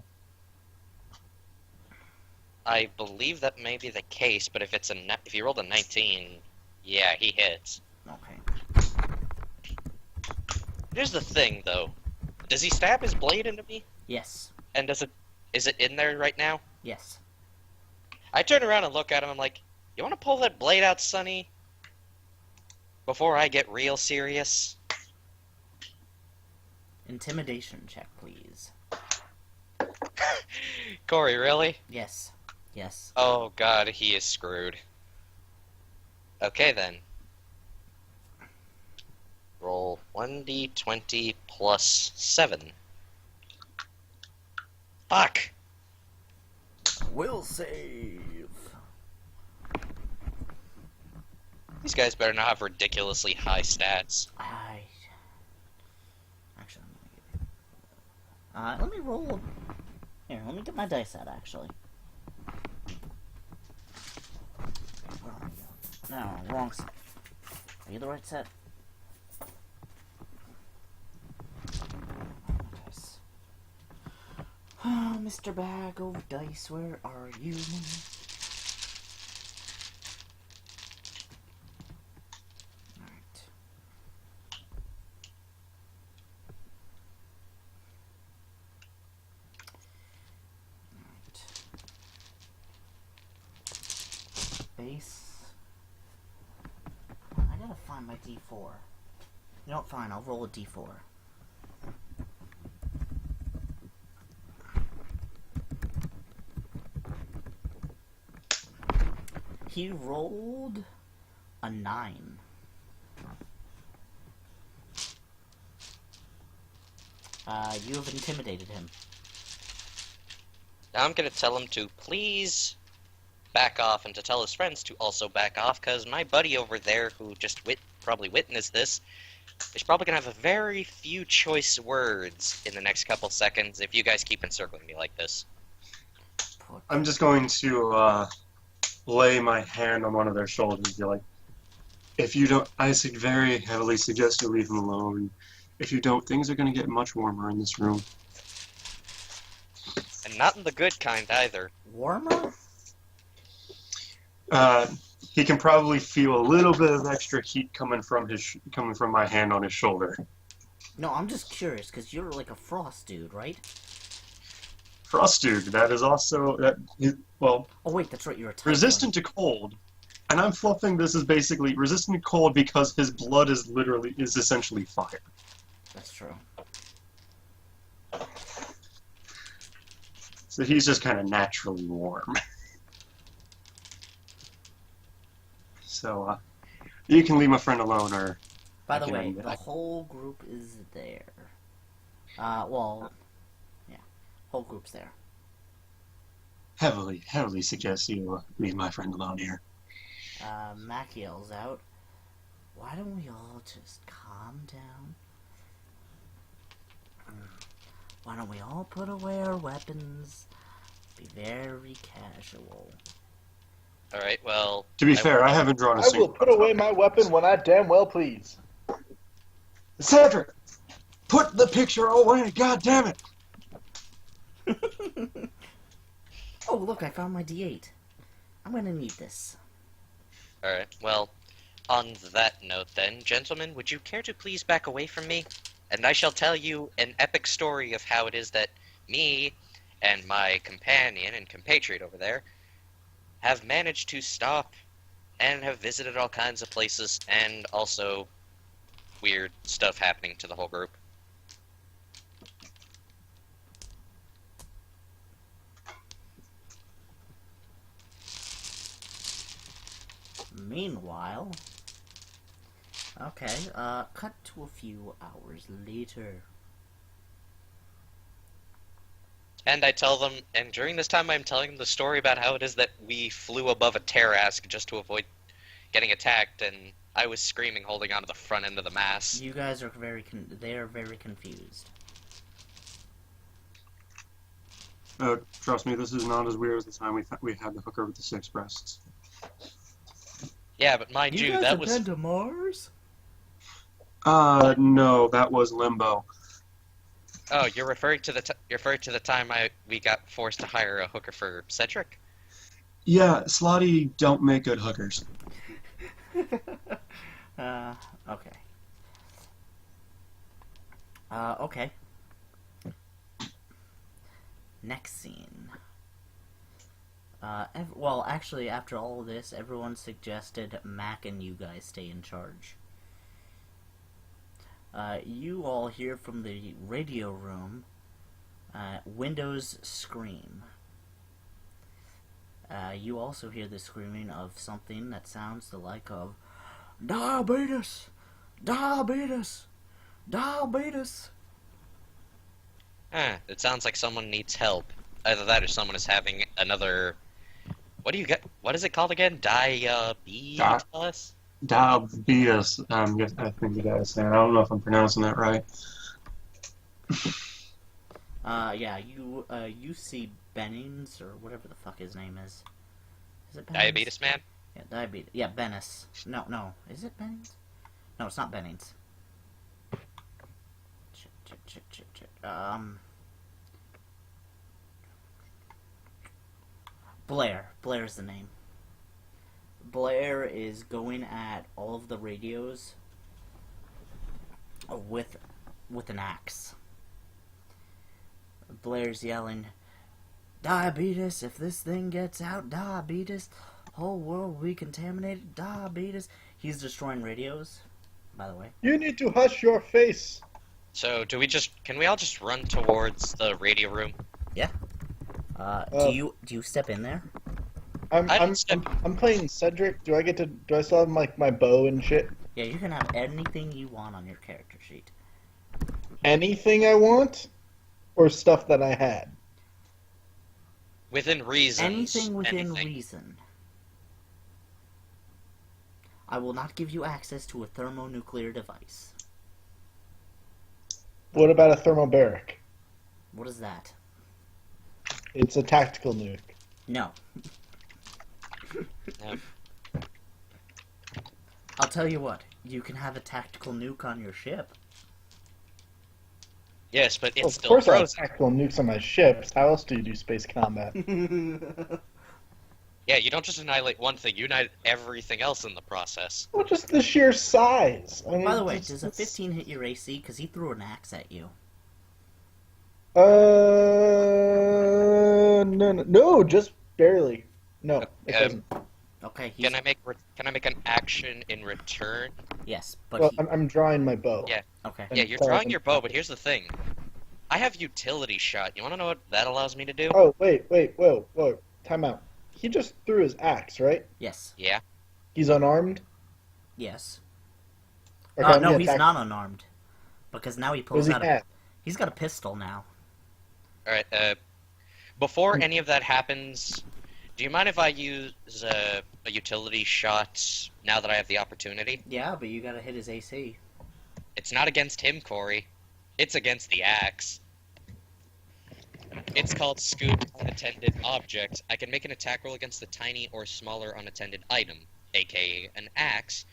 I believe that may be the case, but if it's if you rolled a 19, yeah, he hits. Okay. Here's the thing, though. Does he stab his blade into me? Yes. And is it in there right now? Yes. I turn around and look at him. I'm like, "You want to pull that blade out, Sonny? Before I get real serious." Intimidation check, please. Corey, really? Yes. Yes. Oh God, he is screwed. Okay then. Roll 1d20 plus 7. Fuck! Will save. These guys better not have ridiculously high stats. Actually, let me roll. Here, let me get my dice out. Actually. Where are you? No, wrong set. Are you the right set? Dice. Oh, Mr. Bag of Dice, where are you? Alright. Base. I gotta find my D4. You know what? Fine, I'll roll a D4. He rolled a 9. You have intimidated him. Now I'm gonna tell him to please back off and to tell his friends to also back off, because my buddy over there who just probably witnessed this is probably gonna have a very few choice words in the next couple seconds if you guys keep encircling me like this. I'm just going to lay my hand on one of their shoulders and be like, if you don't, very heavily suggest you leave him alone. If you don't, things are going to get much warmer in this room. And not in the good kind either. Warmer? He can probably feel a little bit of extra heat coming from my hand on his shoulder. No, I'm just curious, because you're like a frost dude, right? Frost dude, that is also well, Oh wait, that's right, you're a type resistant to cold. And I'm fluffing this as basically resistant to cold because his blood is essentially fire. That's true. So he's just kind of naturally warm. So, you can leave my friend alone, or... By the Okay, way, I'm- the whole group is there. Well, yeah, whole group's there. heavily suggest you leave my friend alone here. Mac yells out, "Why don't we all just calm down? Why don't we all put away our weapons? Be very casual." Alright, well... To be fair, I haven't drawn a I will single... put away my weapon when I damn well please. Cedric! Put the picture away, god damn it! Oh, look, I found my D8. I'm gonna need this. Alright, well, on that note then, gentlemen, would you care to please back away from me? And I shall tell you an epic story of how it is that me and my companion and compatriot over there have managed to stop and have visited all kinds of places, and also weird stuff happening to the whole group. Meanwhile, okay, cut to a few hours later. And I tell them, and during this time I'm telling them the story about how it is that we flew above a Terrask just to avoid getting attacked, and I was screaming holding onto the front end of the mast. You guys are they are very confused. Trust me, this is not as weird as the time we had the hooker with the 6 breasts. Yeah, but mind you, guys that have was... been to Mars? No, that was Limbo. Oh, you're referring to the time we got forced to hire a hooker for Cedric? Yeah, Slotty don't make good hookers. Okay. Okay. Next scene. Well, actually, after all of this, everyone suggested Mac and you guys stay in charge. You all hear from the radio room, Windows scream. You also hear the screaming of something that sounds the like of Diabetes! Diabetes! Diabetes! It sounds like someone needs help. Either that or someone is having another... What is it called again? Diabetes? Diabetes, yes, I think you guys saying. I don't know if I'm pronouncing that right. Yeah, you see Bennings, or whatever the fuck his name is. Is it Bennings? Diabetes man? Yeah, diabetes. Yeah, Bennis. No. Is it Bennings? No, it's not Bennings. Check. Blair. Blair's the name. Blair is going at all of the radios with an axe. Blair's yelling, "Diabetes, if this thing gets out, diabetes, whole world will be contaminated, diabetes." He's destroying radios, by the way. You need to hush your face. So, can we all just run towards the radio room? Do you step in there? I'm playing Cedric. Do I still have like my bow and shit? Yeah, you can have anything you want on your character sheet. Anything I want? Or stuff that I had? Within reason. Anything within reason. I will not give you access to a thermonuclear device. What about a thermobaric? What is that? It's a tactical nuke. No. No. I'll tell you what. You can have a tactical nuke on your ship. Yes, but it's Of still course I have frozen. tactical nukes on my ships. How else do you do space combat? Yeah, you don't just annihilate one thing, you annihilate everything else in the process. Well, just the sheer size. I mean, By the way, does a 15 hit your AC? Because he threw an axe at you. No, just barely. No, it doesn't. Okay, Can I make an action in return? Yes, but Well, I'm drawing my bow. Yeah. okay. Yeah, you're drawing your bow, but here's the thing. I have utility shot. You want to know what that allows me to do? Oh, wait, whoa. Time out. He just threw his axe, right? Yes. Yeah. He's unarmed? Yes. Or can No, he he's attack- not unarmed. Because now he What does pulls he out have? He's got a pistol now. Alright, before any of that happens, do you mind if I use a utility shot now that I have the opportunity? Yeah, but you gotta hit his AC. It's not against him, Corey. It's against the axe. It's called Scoop Unattended Object. I can make an attack roll against the tiny or smaller unattended item, aka an axe,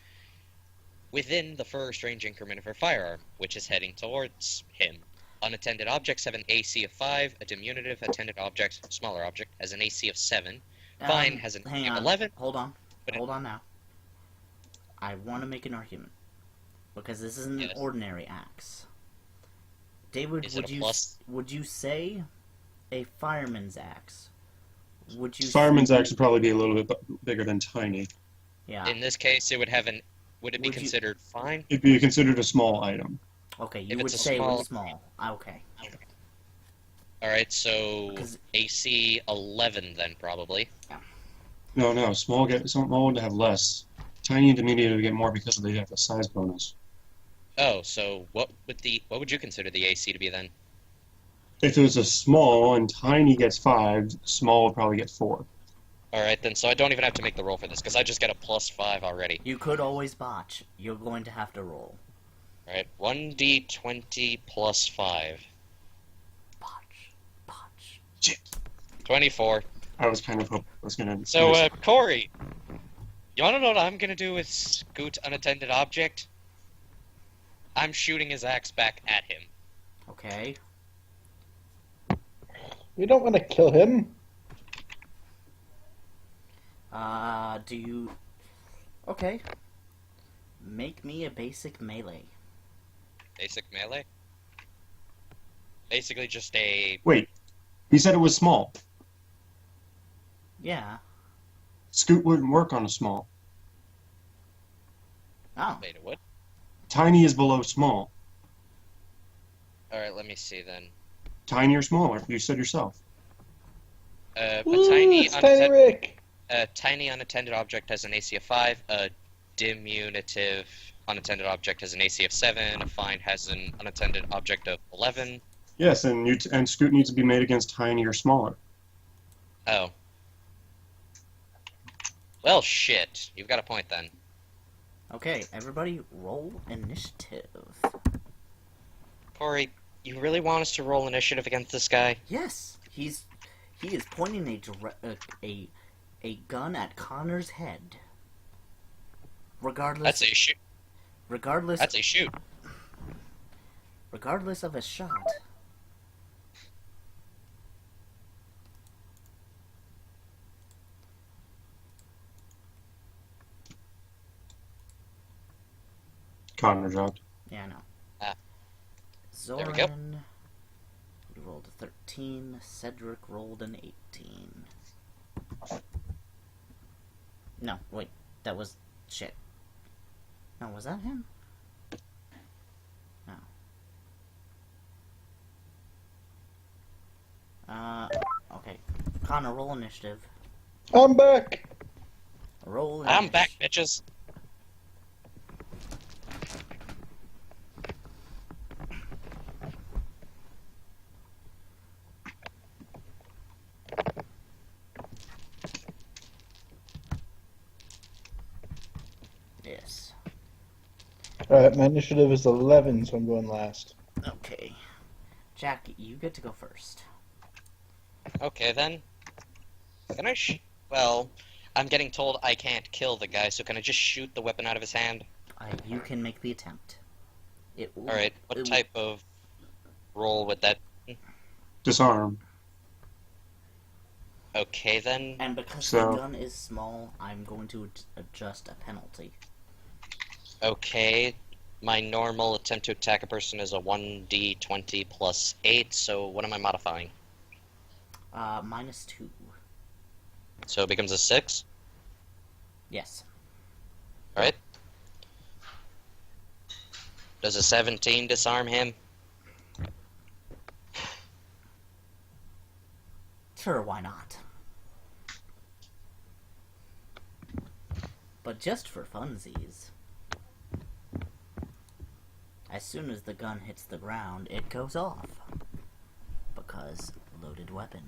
within the first range increment of her firearm, which is heading towards him. Unattended objects have an AC of 5, a diminutive attended object, smaller object, has an AC of 7, Fine has an hang AC of on. 11. Hold on. But Hold on now. I want to make an argument. Because this isn't Yes. an ordinary axe. David, Is it a plus? would you say a fireman's axe? Would you Fireman's axe would probably be a little bit bigger than tiny. Yeah. In this case, it would have an. Would it be Would you- considered fine? It'd be considered a small item. Okay, you If would it's a say it small- was small. Okay. All right, so 'Cause- AC 11 then probably. No, small would have less. Tiny and intermediate would get more because they have a size bonus. Oh, so what would you consider the AC to be then? If it was a small and tiny gets 5, small would probably get 4. All right, then. So I don't even have to make the roll for this because I just get a +5 already. You could always botch. You're going to have to roll. All right, 1d20 + 5. Botch. 24. I was kind of hoping I was gonna. So, Corey, you want to know what I'm gonna do with Scoot Unattended Object? I'm shooting his axe back at him. Okay. We don't want to kill him. Do you... Okay. Make me a basic melee. Basic melee. Basically, just a. Wait, he said it was small. Yeah. Scoot wouldn't work on a small. Oh. Wait, what? Tiny is below small. All right, let me see then. Tiny or smaller, you said yourself. A Ooh, tiny, it's Tiny Rick. tiny unattended object has an AC of 5. A diminutive unattended object has an AC of 7. A fine has an unattended object of 11. Yes, and Scoot needs to be made against tiny or smaller. Oh. Well, shit. You've got a point then. Okay, everybody roll initiative. Corey, you really want us to roll initiative against this guy? Yes, he is pointing a gun at Connor's head. Regardless That's a shoot. regardless That's a shoot. regardless of a shot. Connor dropped. Yeah, I know. Ah. Zoran, There we go. you rolled a 13. Cedric rolled an 18. No, wait. That was... shit. No, was that him? No. Okay. Connor, roll initiative. I'm back. Roll I'm initiative. back, bitches. Yes. Alright, my initiative is 11, so I'm going last. Okay. Jack, you get to go first. Okay, then. Can I well, I'm getting told I can't kill the guy, so can I just shoot the weapon out of his hand? You can make the attempt. It will, Alright, what type of roll would that... Disarm. Okay, then. And because So- the gun is small, I'm going to adjust a penalty. Okay, my normal attempt to attack a person is a 1d20 + 8, so what am I modifying? -2. So it becomes a 6? Yes. Alright. Does a 17 disarm him? Sure, why not? But just for funsies. As soon as the gun hits the ground, it goes off. Because loaded weapon.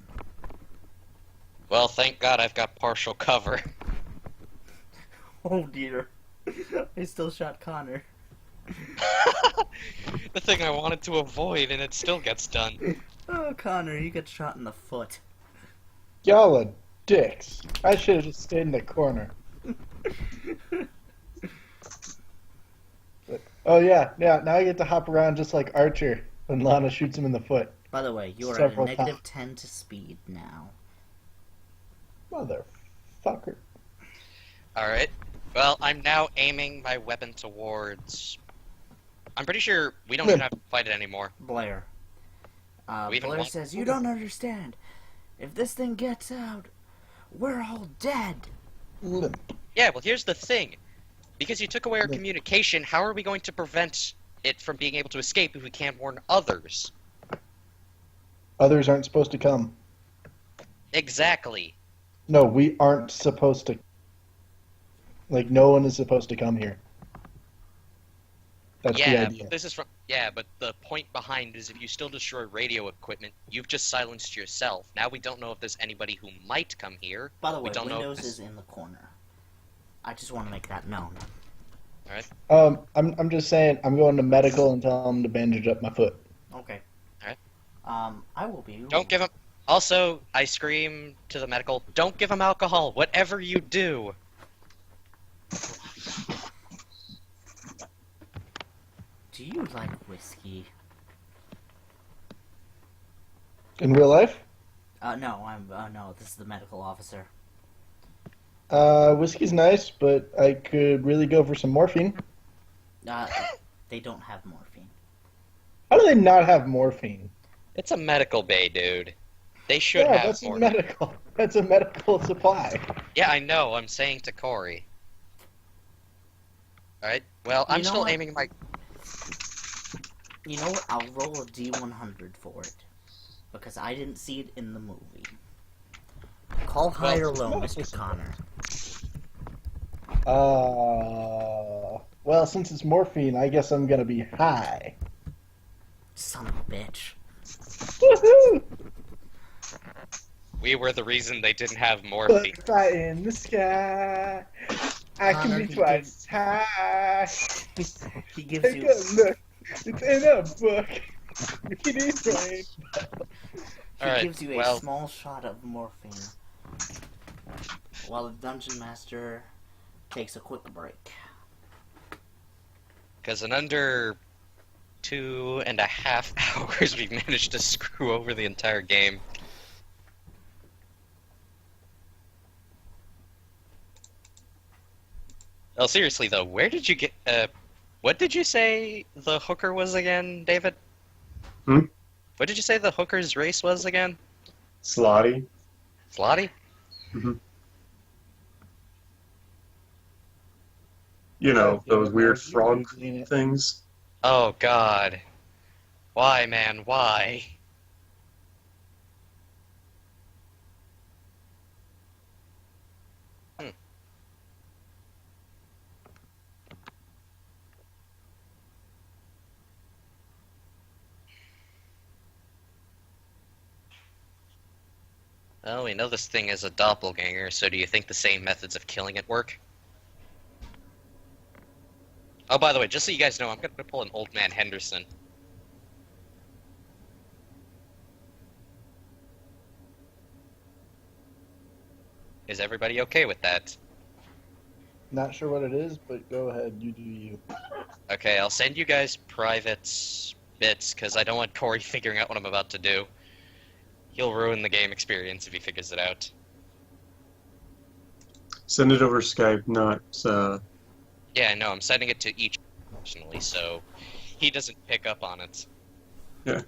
Well, thank God I've got partial cover. Oh dear. I still shot Connor. The thing I wanted to avoid, and it still gets done. Oh, Connor, you get shot in the foot. Y'all are dicks. I should have just stayed in the corner. But, oh yeah, now I get to hop around just like Archer when Lana shoots him in the foot. By the way, you are Several at a -10 to speed now. Motherfucker. Alright. Well, I'm now aiming my weapon towards... I'm pretty sure we don't even have to fight it anymore. Blair. We even Blair want- says, "You don't understand. If this thing gets out, we're all dead." Yeah, well, here's the thing. Because you took away our communication, how are we going to prevent it from being able to escape if we can't warn others? Others aren't supposed to come. Exactly. No, we aren't supposed to. Like, no one is supposed to come here. That's the Yeah, idea. but this is from... Yeah, but the point behind is if you still destroy radio equipment, you've just silenced yourself. Now we don't know if there's anybody who might come here. By the way, We don't know if Windows this- is in the corner. I just want to make that known. I'm just saying, I'm going to medical and tell them to bandage up my foot. Okay. Alright. I will be. Don't give him... Also, I scream to the medical, don't give him alcohol, whatever you do. Do you like whiskey? In real life, No, no, this is the medical officer. whiskey's nice, but I could really go for some morphine. They don't have morphine. How do they not have morphine? It's a medical bay, dude. They should Yeah, have that's more. a medical. That's a medical supply. Yeah, I know. I'm saying to Corey. Alright, well, I'm You know still what? aiming my... You know what? I'll roll a D100 for it. Because I didn't see it in the movie. Call high or low, Mr. Connor. Well, since it's morphine, I guess I'm gonna be high. Son of a bitch. Woohoo! We were the reason they didn't have morphine. Butterfly in the sky. I can Connor, be twice high. He gives Take you. a look. It's in a book. It is rain. He Alright, gives you a well- small shot of morphine. While the dungeon master takes a quick break. Because in under 2.5 hours, we've managed to screw over the entire game. Oh, seriously though, where did you get, what did you say the hooker was again, David? Hmm? What did you say the hooker's race was again? Slotty. Slotty? You know, those weird frog Clean it. things. Oh god. Why, man, why? Well, we know this thing is a doppelganger, so do you think the same methods of killing it work? Oh, by the way, just so you guys know, I'm gonna pull an Old Man Henderson. Is everybody okay with that? Not sure what it is, but go ahead. You do you. Okay, I'll send you guys private bits, because I don't want Corey figuring out what I'm about to do. He'll ruin the game experience if he figures it out. Send it over Skype, not Yeah, no, I'm sending it to each personally, so he doesn't pick up on it. yeah.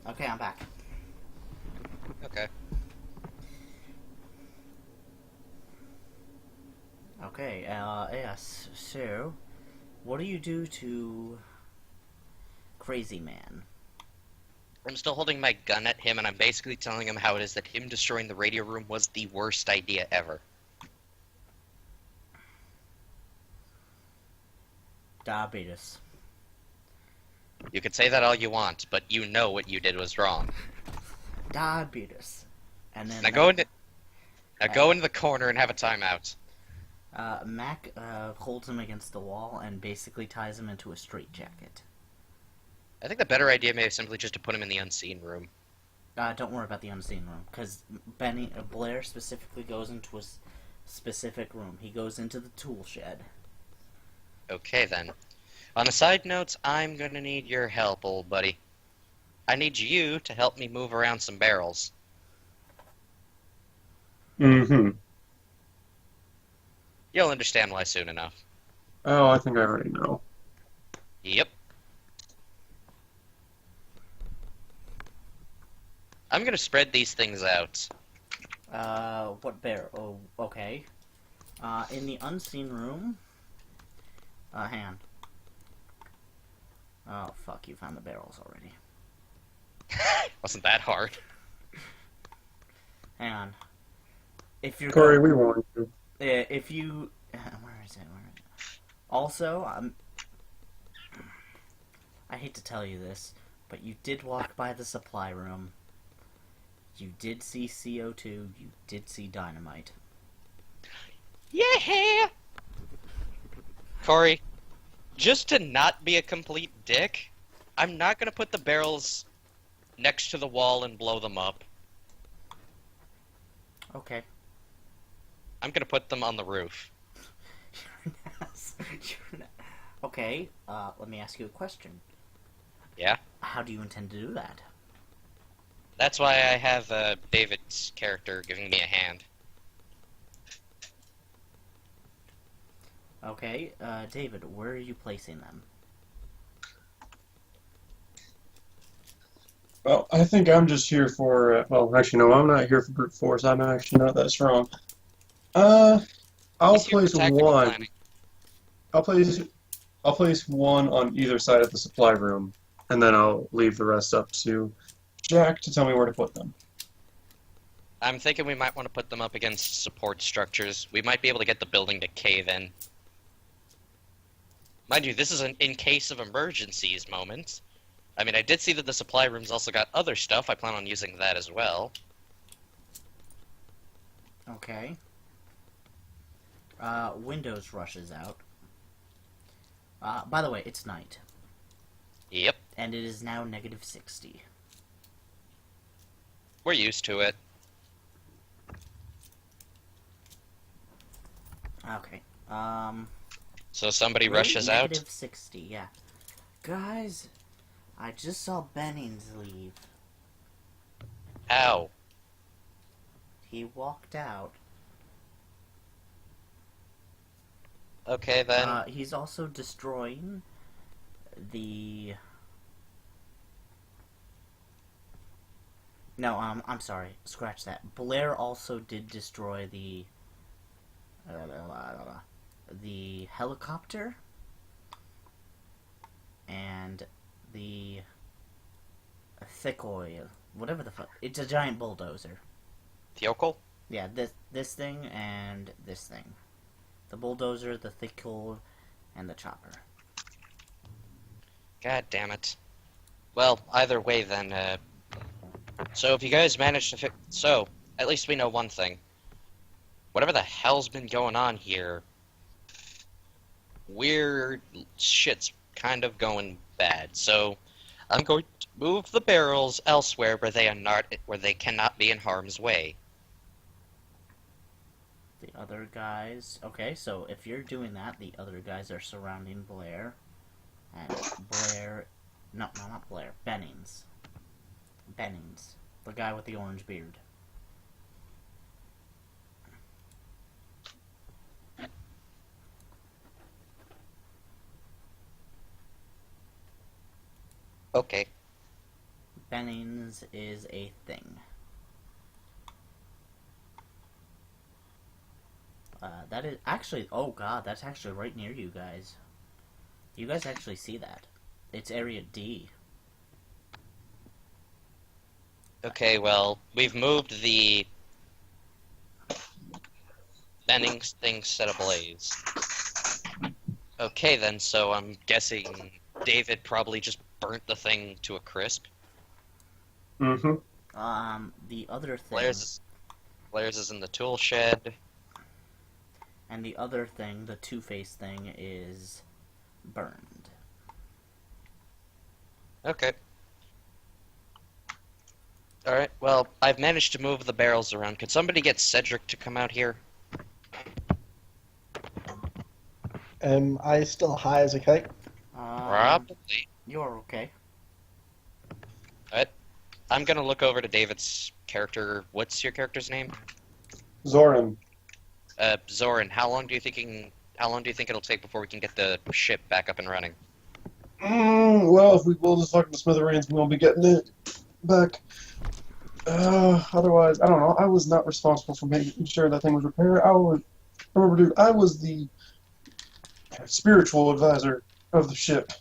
Okay, I'm back. Okay. Okay, yes, so, what do you do to Crazy Man? I'm still holding my gun at him, and I'm basically telling him how it is that him destroying the radio room was the worst idea ever. Diabetes. You can say that all you want, but you know what you did was wrong. Diabetes. And then Now go into the corner and have a timeout. Mac holds him against the wall and basically ties him into a straitjacket. I think the better idea may be simply just to put him in the unseen room. Don't worry about the unseen room, because Blair specifically goes into a specific room. He goes into the tool shed. Okay then. On a side note, I'm gonna need your help, old buddy. I need you to help me move around some barrels. Mm-hmm. You'll understand why soon enough. Oh, I think I already know. Yep. I'm gonna spread these things out. What bear? Oh, okay. In the unseen room. Hang on. Oh, fuck, you found the barrels already. Wasn't that hard. Hang on. If you're Corey, we warned you. if you... Where is it? Also, I hate to tell you this, but you did walk by the supply room. You did see CO2. You did see dynamite. Yeah! Corey, just to not be a complete dick, I'm not gonna put the barrels next to the wall and blow them up. Okay. I'm gonna put them on the roof. Okay, let me ask you a question. Yeah? How do you intend to do that? That's why I have David's character giving me a hand. Okay, David, where are you placing them? Well, I think I'm just here for. Well, actually, no, I'm not here for brute force. I'm actually not that strong. I'll He's here for place tactical one. planning. I'll place one on either side of the supply room, and then I'll leave the rest up to Jack to tell me where to put them. I'm thinking we might want to put them up against support structures. We might be able to get the building to cave in. Mind you, this is an in case of emergencies moment. I mean, I did see that the supply room's also got other stuff. I plan on using that as well. Okay. Windows rushes out. By the way, it's night. Yep, And it is now -60. we're used to it. Okay. So somebody Really? rushes out. -60, yeah. Guys, I just saw Bennings leave. Ow. He walked out. Okay, then. He's also destroying the... No, I'm sorry. Scratch that. Blair also did destroy the helicopter and the thick oil. Whatever the fuck. It's a giant bulldozer. Theokal? Yeah, this thing and this thing. The bulldozer, the thick oil, and the chopper. God damn it. Well, either way then, so if you guys managed to so, at least we know one thing. Whatever the hell's been going on here, weird shit's kind of going bad. So, I'm going to move the barrels elsewhere where they cannot be in harm's way. The other guys... Okay, so if you're doing that, the other guys are surrounding Blair. And Blair... No, not Blair. Bennings. Bennings. The guy with the orange beard. Okay. Bennings is a thing. That is actually... Oh god, that's actually right near you guys. You guys actually see that. It's Area D. Okay, well, we've moved the Bennings thing set ablaze. Okay then, so I'm guessing David probably just burnt the thing to a crisp. Mm-hmm. The other thing... Blair's is in the tool shed. And the other thing, the Two-Face thing, is burned. Okay. Alright, well, I've managed to move the barrels around. Could somebody get Cedric to come out here? Am I still high as a kite? Probably. You're okay. I'm gonna look over to David's character. What's your character's name? Zoran. Zoran. How long do you think it'll take before we can get the ship back up and running? Well, if we blow this fucking smithereens, we won't be getting it back. Otherwise, I don't know. I was not responsible for making sure that thing was repaired. Remember, dude, I was the spiritual advisor of the ship.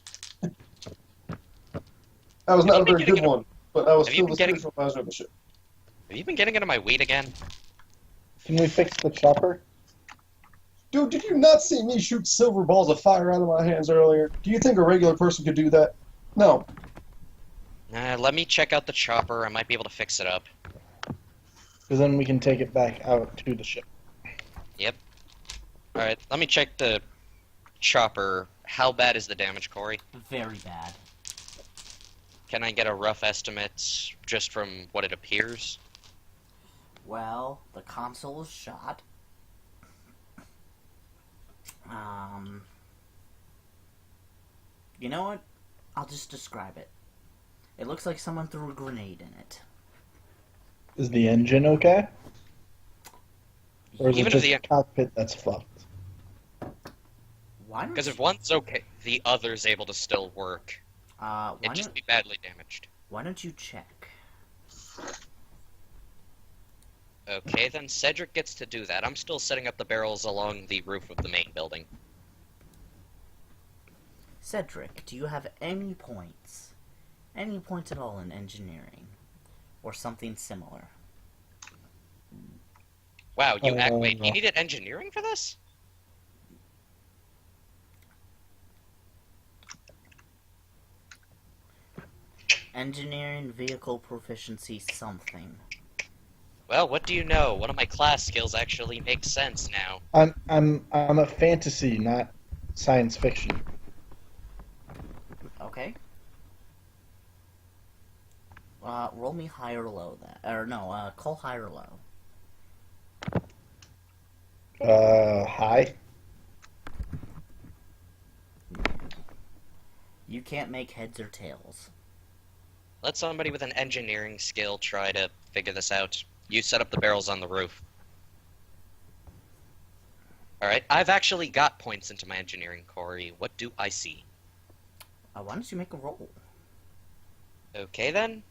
I was not a very good one, but I was still the spiritual advisor of the ship. Have you been getting into my weed again? Can we fix the chopper? Dude, did you not see me shoot silver balls of fire out of my hands earlier? Do you think a regular person could do that? No. Let me check out the chopper. I might be able to fix it up. Because then we can take it back out to the ship. Yep. Alright, let me check the chopper. How bad is the damage, Corey? Very bad. Can I get a rough estimate just from what it appears? Well, the console is shot. You know what? I'll just describe it. It looks like someone threw a grenade in it. Is the engine okay? Or is Even it if just the cockpit that's fucked? Why don't Because you, if one's okay, the other's able to still work. why It'd just don't, be badly damaged. why don't you check? Okay, then Cedric gets to do that. I'm still setting up the barrels along the roof of the main building. Cedric, do you have any points? Any points at all in engineering? Or something similar? Wow, wait, you needed engineering for this? Engineering, vehicle proficiency, something. Well, what do you know? One of my class skills actually makes sense now. I'm a fantasy, not science fiction. Okay. Roll me high or low then. Or no, call high or low. High? You can't make heads or tails. Let somebody with an engineering skill try to figure this out. You set up the barrels on the roof. Alright, I've actually got points into my engineering, Corey. What do I see? Why don't you make a roll? Okay then.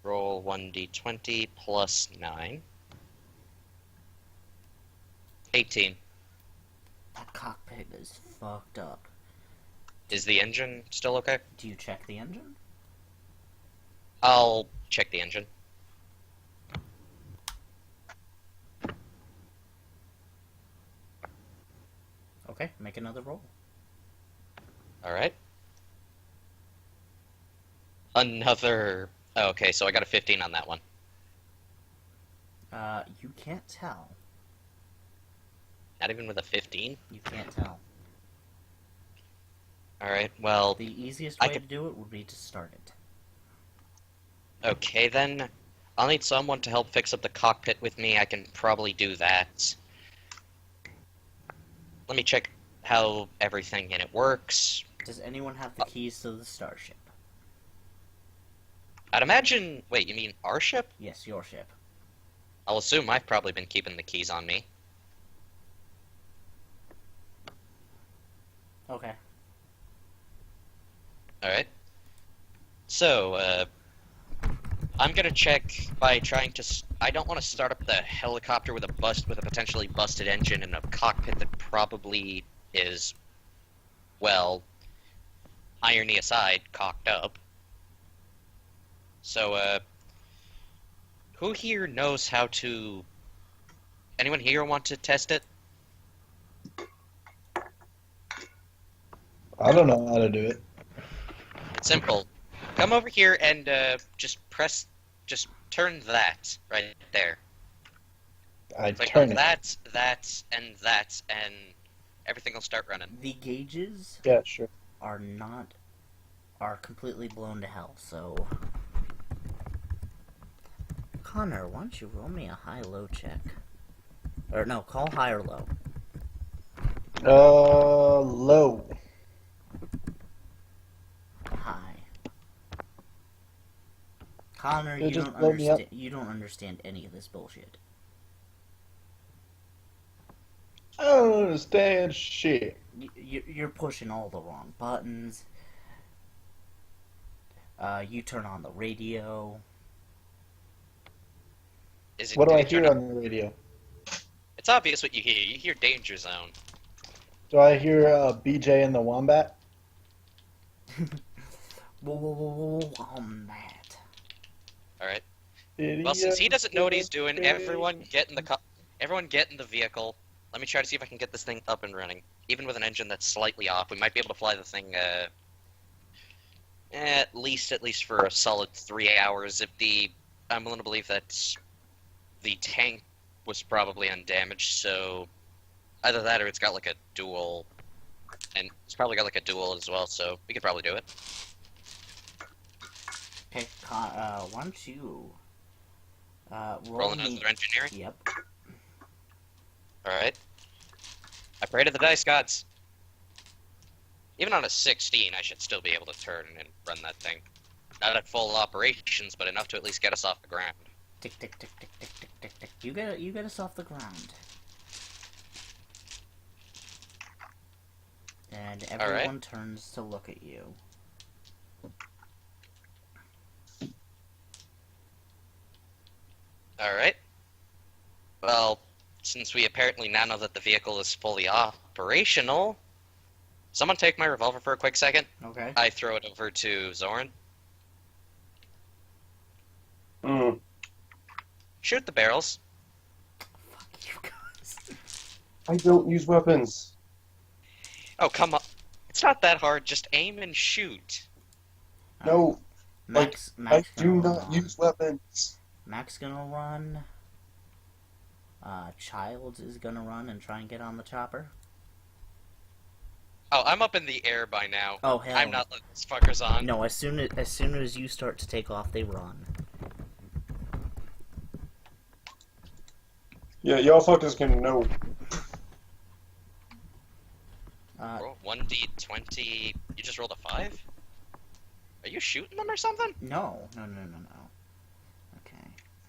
Roll 1d20 plus 9. 18. That cockpit is fucked up. Is the engine still okay? Do you check the engine? I'll check the engine. Okay, make another roll. Alright. Another... Oh, okay, so I got a 15 on that one. You can't tell. Not even with a 15? You can't tell. Alright, well... The easiest way to do it would be to start it. Okay, then. I'll need someone to help fix up the cockpit with me. I can probably do that. Let me check how everything in it works. Does anyone have the keys to the starship? I'd imagine... Wait, you mean our ship? Yes, your ship. I'll assume I've probably been keeping the keys on me. Okay. Alright. So, I'm gonna check by trying to... I don't want to start up the helicopter with a potentially busted engine and a cockpit that probably is, well, irony aside, cocked up. So, who here knows how to... Anyone here want to test it? I don't know how to do it. It's simple. Come over here and just turn that right there. I Click turn on it. that, and everything will start running. The gauges Yeah, sure. are completely blown to hell, so... Connor, why don't you roll me a high-low check? Or no, call high or low. Low. High. Connor, It'll you just don't blow me up. understand. You don't understand any of this bullshit. I don't understand shit. You're pushing all the wrong buttons. You turn on the radio. Is it, What do did I you turn hear on- on the radio? It's obvious what you hear. You hear Danger Zone. Do I hear BJ and the Wombat? Wombat. Alright. Well, since he doesn't know what he's doing, everyone get in the vehicle. Let me try to see if I can get this thing up and running. Even with an engine that's slightly off, we might be able to fly the thing, at least for a solid 3 hours. I'm willing to believe that the tank was probably undamaged, so either that or it's got like a dual, and it's probably got like a dual as well, so we could probably do it. Okay, why don't you Roll another engineering. Yep. Alright. I pray to the dice gods. Even on a 16, I should still be able to turn and run that thing. Not at full operations, but enough to at least get us off the ground. Tick tick tick tick tick tick tick tick. You get us off the ground. And everyone turns to look at you. Alright. Well, since we apparently now know that the vehicle is fully operational, someone take my revolver for a quick second. Okay. I throw it over to Zoran. Mm. Shoot the barrels. Fuck you guys. I don't use weapons. Oh, come on. It's not that hard. Just aim and shoot. No, Max I do gonna not run. use weapons. Max gonna run. Childs is gonna run and try and get on the chopper. Oh, I'm up in the air by now. Oh hell! I'm not letting these fuckers on. No, as soon as you start to take off, they run. Yeah, y'all fuckers can know. Roll 1d20. You just rolled a 5? Are you shooting them or something? No. Okay.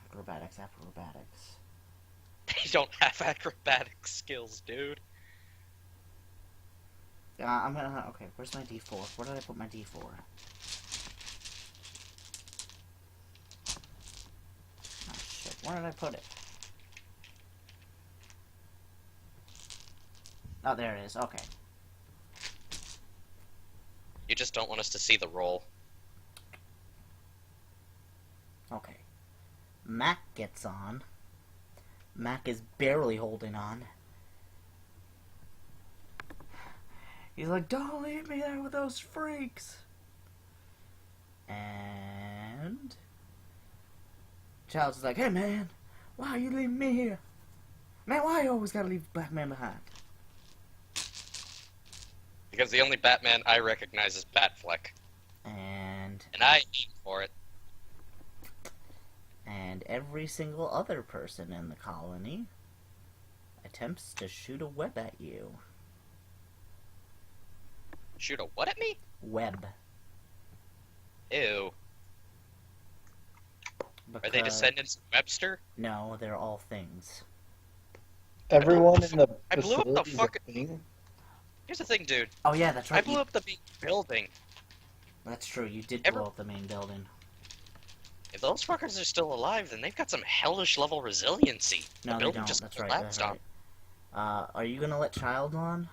Acrobatics. They don't have acrobatic skills, dude. I'm gonna. Okay, where's my D4? Where did I put my D4? Oh shit! Where did I put it? Oh, there it is. Okay. You just don't want us to see the roll. Okay. Mac gets on. Mac is barely holding on. He's like, "Don't leave me there with those freaks." And Childs is like, "Hey man, why are you leaving me here? Man, why you always gotta leave black man behind?" Because the only Batman I recognize is Batfleck. And And I aim for it. every single other person in the colony attempts to shoot a web at you. Shoot a what at me? Web. Ew. Are they Because- descendants of Webster? No, they're all things. Everyone in the I blew up the facility is a fucking- thing? Here's the thing, dude. Oh yeah, that's right. I blew up the main building. That's true. You did Every- blow up the main building. If those fuckers are still alive, then they've got some hellish level resiliency. No, the they building don't. just That's right. collapsed That's on. right. Are you gonna let Child on?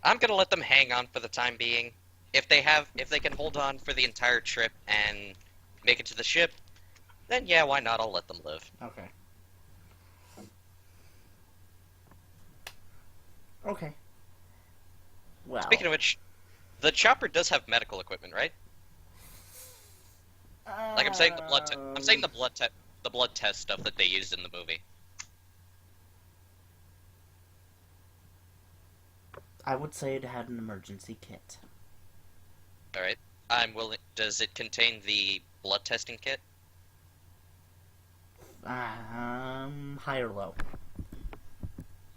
I'm gonna let them hang on for the time being. If they can hold on for the entire trip and make it to the ship, then yeah, why not? I'll let them live. Okay. Okay. Well. Speaking of which, the chopper does have medical equipment, right? Like I'm saying the blood test stuff that they used in the movie. I would say it had an emergency kit. All right, I'm willing. Does it contain the blood testing kit? High or low?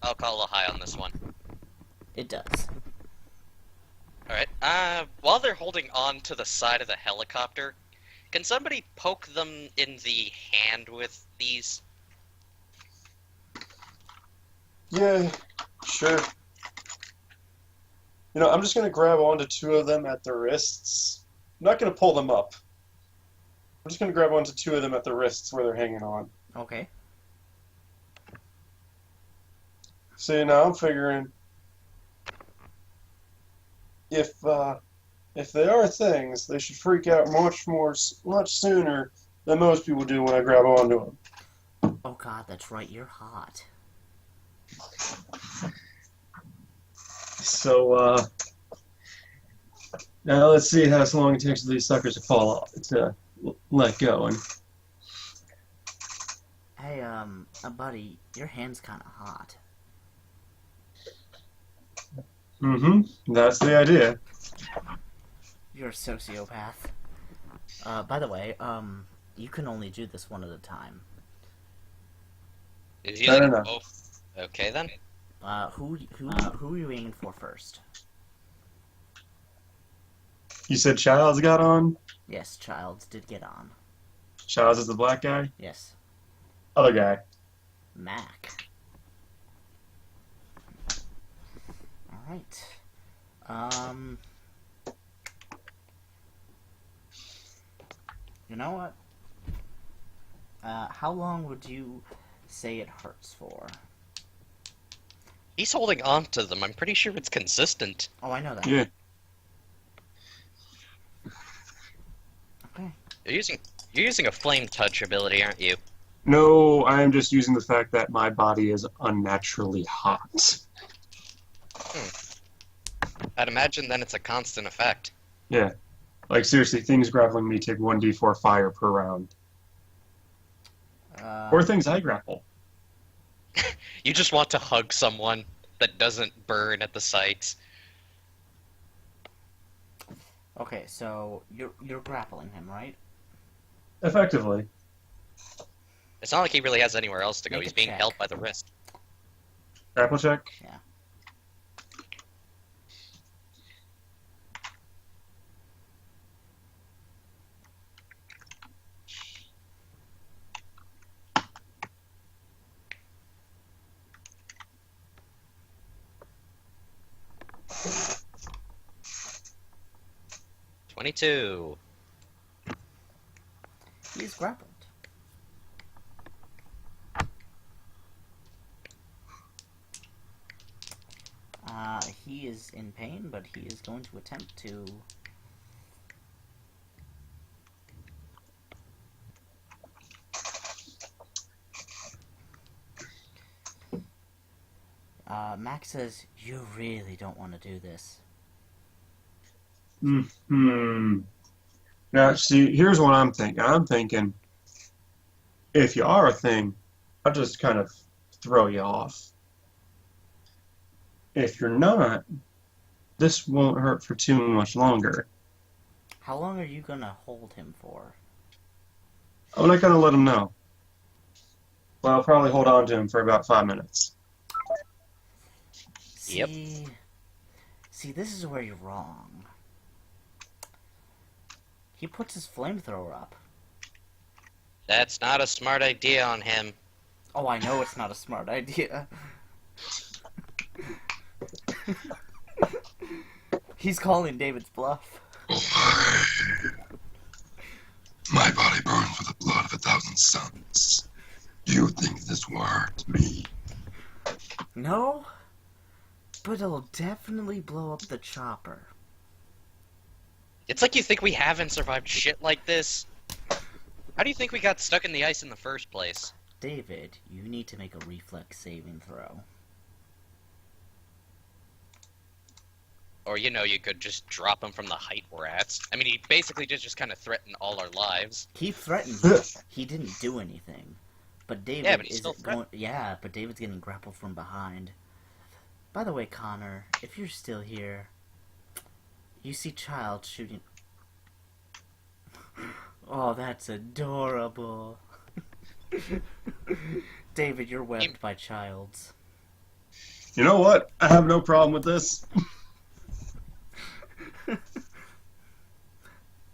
I'll call a high on this one. It does. All right. While they're holding on to the side of the helicopter, Can somebody poke them in the hand with these? Yeah, sure. I'm just gonna grab onto two of them at the wrists. I'm not gonna pull them up. I'm just gonna grab onto two of them at the wrists where they're hanging on. Okay. See, now I'm figuring if they are things, they should freak out much sooner than most people do when I grab onto them. Oh god, that's right, you're hot. So, now let's see how long it takes for these suckers to fall off, to let go. And Hey, buddy, your hand's kinda hot. that's the idea. You're a sociopath. By the way, you can only do this one at a time. Is Fair using enough. both? Okay then. Who are you aiming for first? You said Childs got on? Yes, Childs did get on. Childs is the black guy? Yes, Other guy. Mac. Alright. You know what? How long would you say it hurts for? He's holding on to them. I'm pretty sure it's consistent. Oh, I know that. Yeah. Okay. You're using a flame touch ability, aren't you? No, I am just using the fact that my body is unnaturally hot. I'd imagine then it's a constant effect. Yeah. Like, seriously, things grappling me take 1d4 fire per round. Or things I grapple. You just want to hug someone that doesn't burn at the sight. Okay, so you're grappling him, right? Effectively. It's not like he really has anywhere else to go. Make He's a being check. held by the wrist. Grapple check? Yeah. $22. He is grappled. He is in pain, but he is going to attempt to... Max says, you really don't want to do this. Now, see, here's what I'm thinking. I'm thinking, if you are a thing, I'll just kind of throw you off. If you're not, this won't hurt for too much longer. How long are you gonna hold him for? I'm not gonna let him know. Well, I'll probably hold on to him for about 5 minutes. Yep. See, this is where you're wrong. He puts his flamethrower up. That's not a smart idea on him. Oh, I know it's not a smart idea. He's calling David's bluff. My body burns with the blood of 1,000 suns. Do you think this will hurt me? No, but it'll definitely blow up the chopper. It's like you think we haven't survived shit like this. How do you think we got stuck in the ice in the first place? David, you need to make a reflex saving throw. Or, you could just drop him from the height we're at. I mean, he basically just kind of threatened all our lives. He threatened. He didn't do anything. But David Yeah, but he is still going. Yeah, but David's getting grappled from behind. By the way, Connor, if you're still here, you see Child shooting. Oh, that's adorable. David, you're webbed by Childs. You know what? I have no problem with this.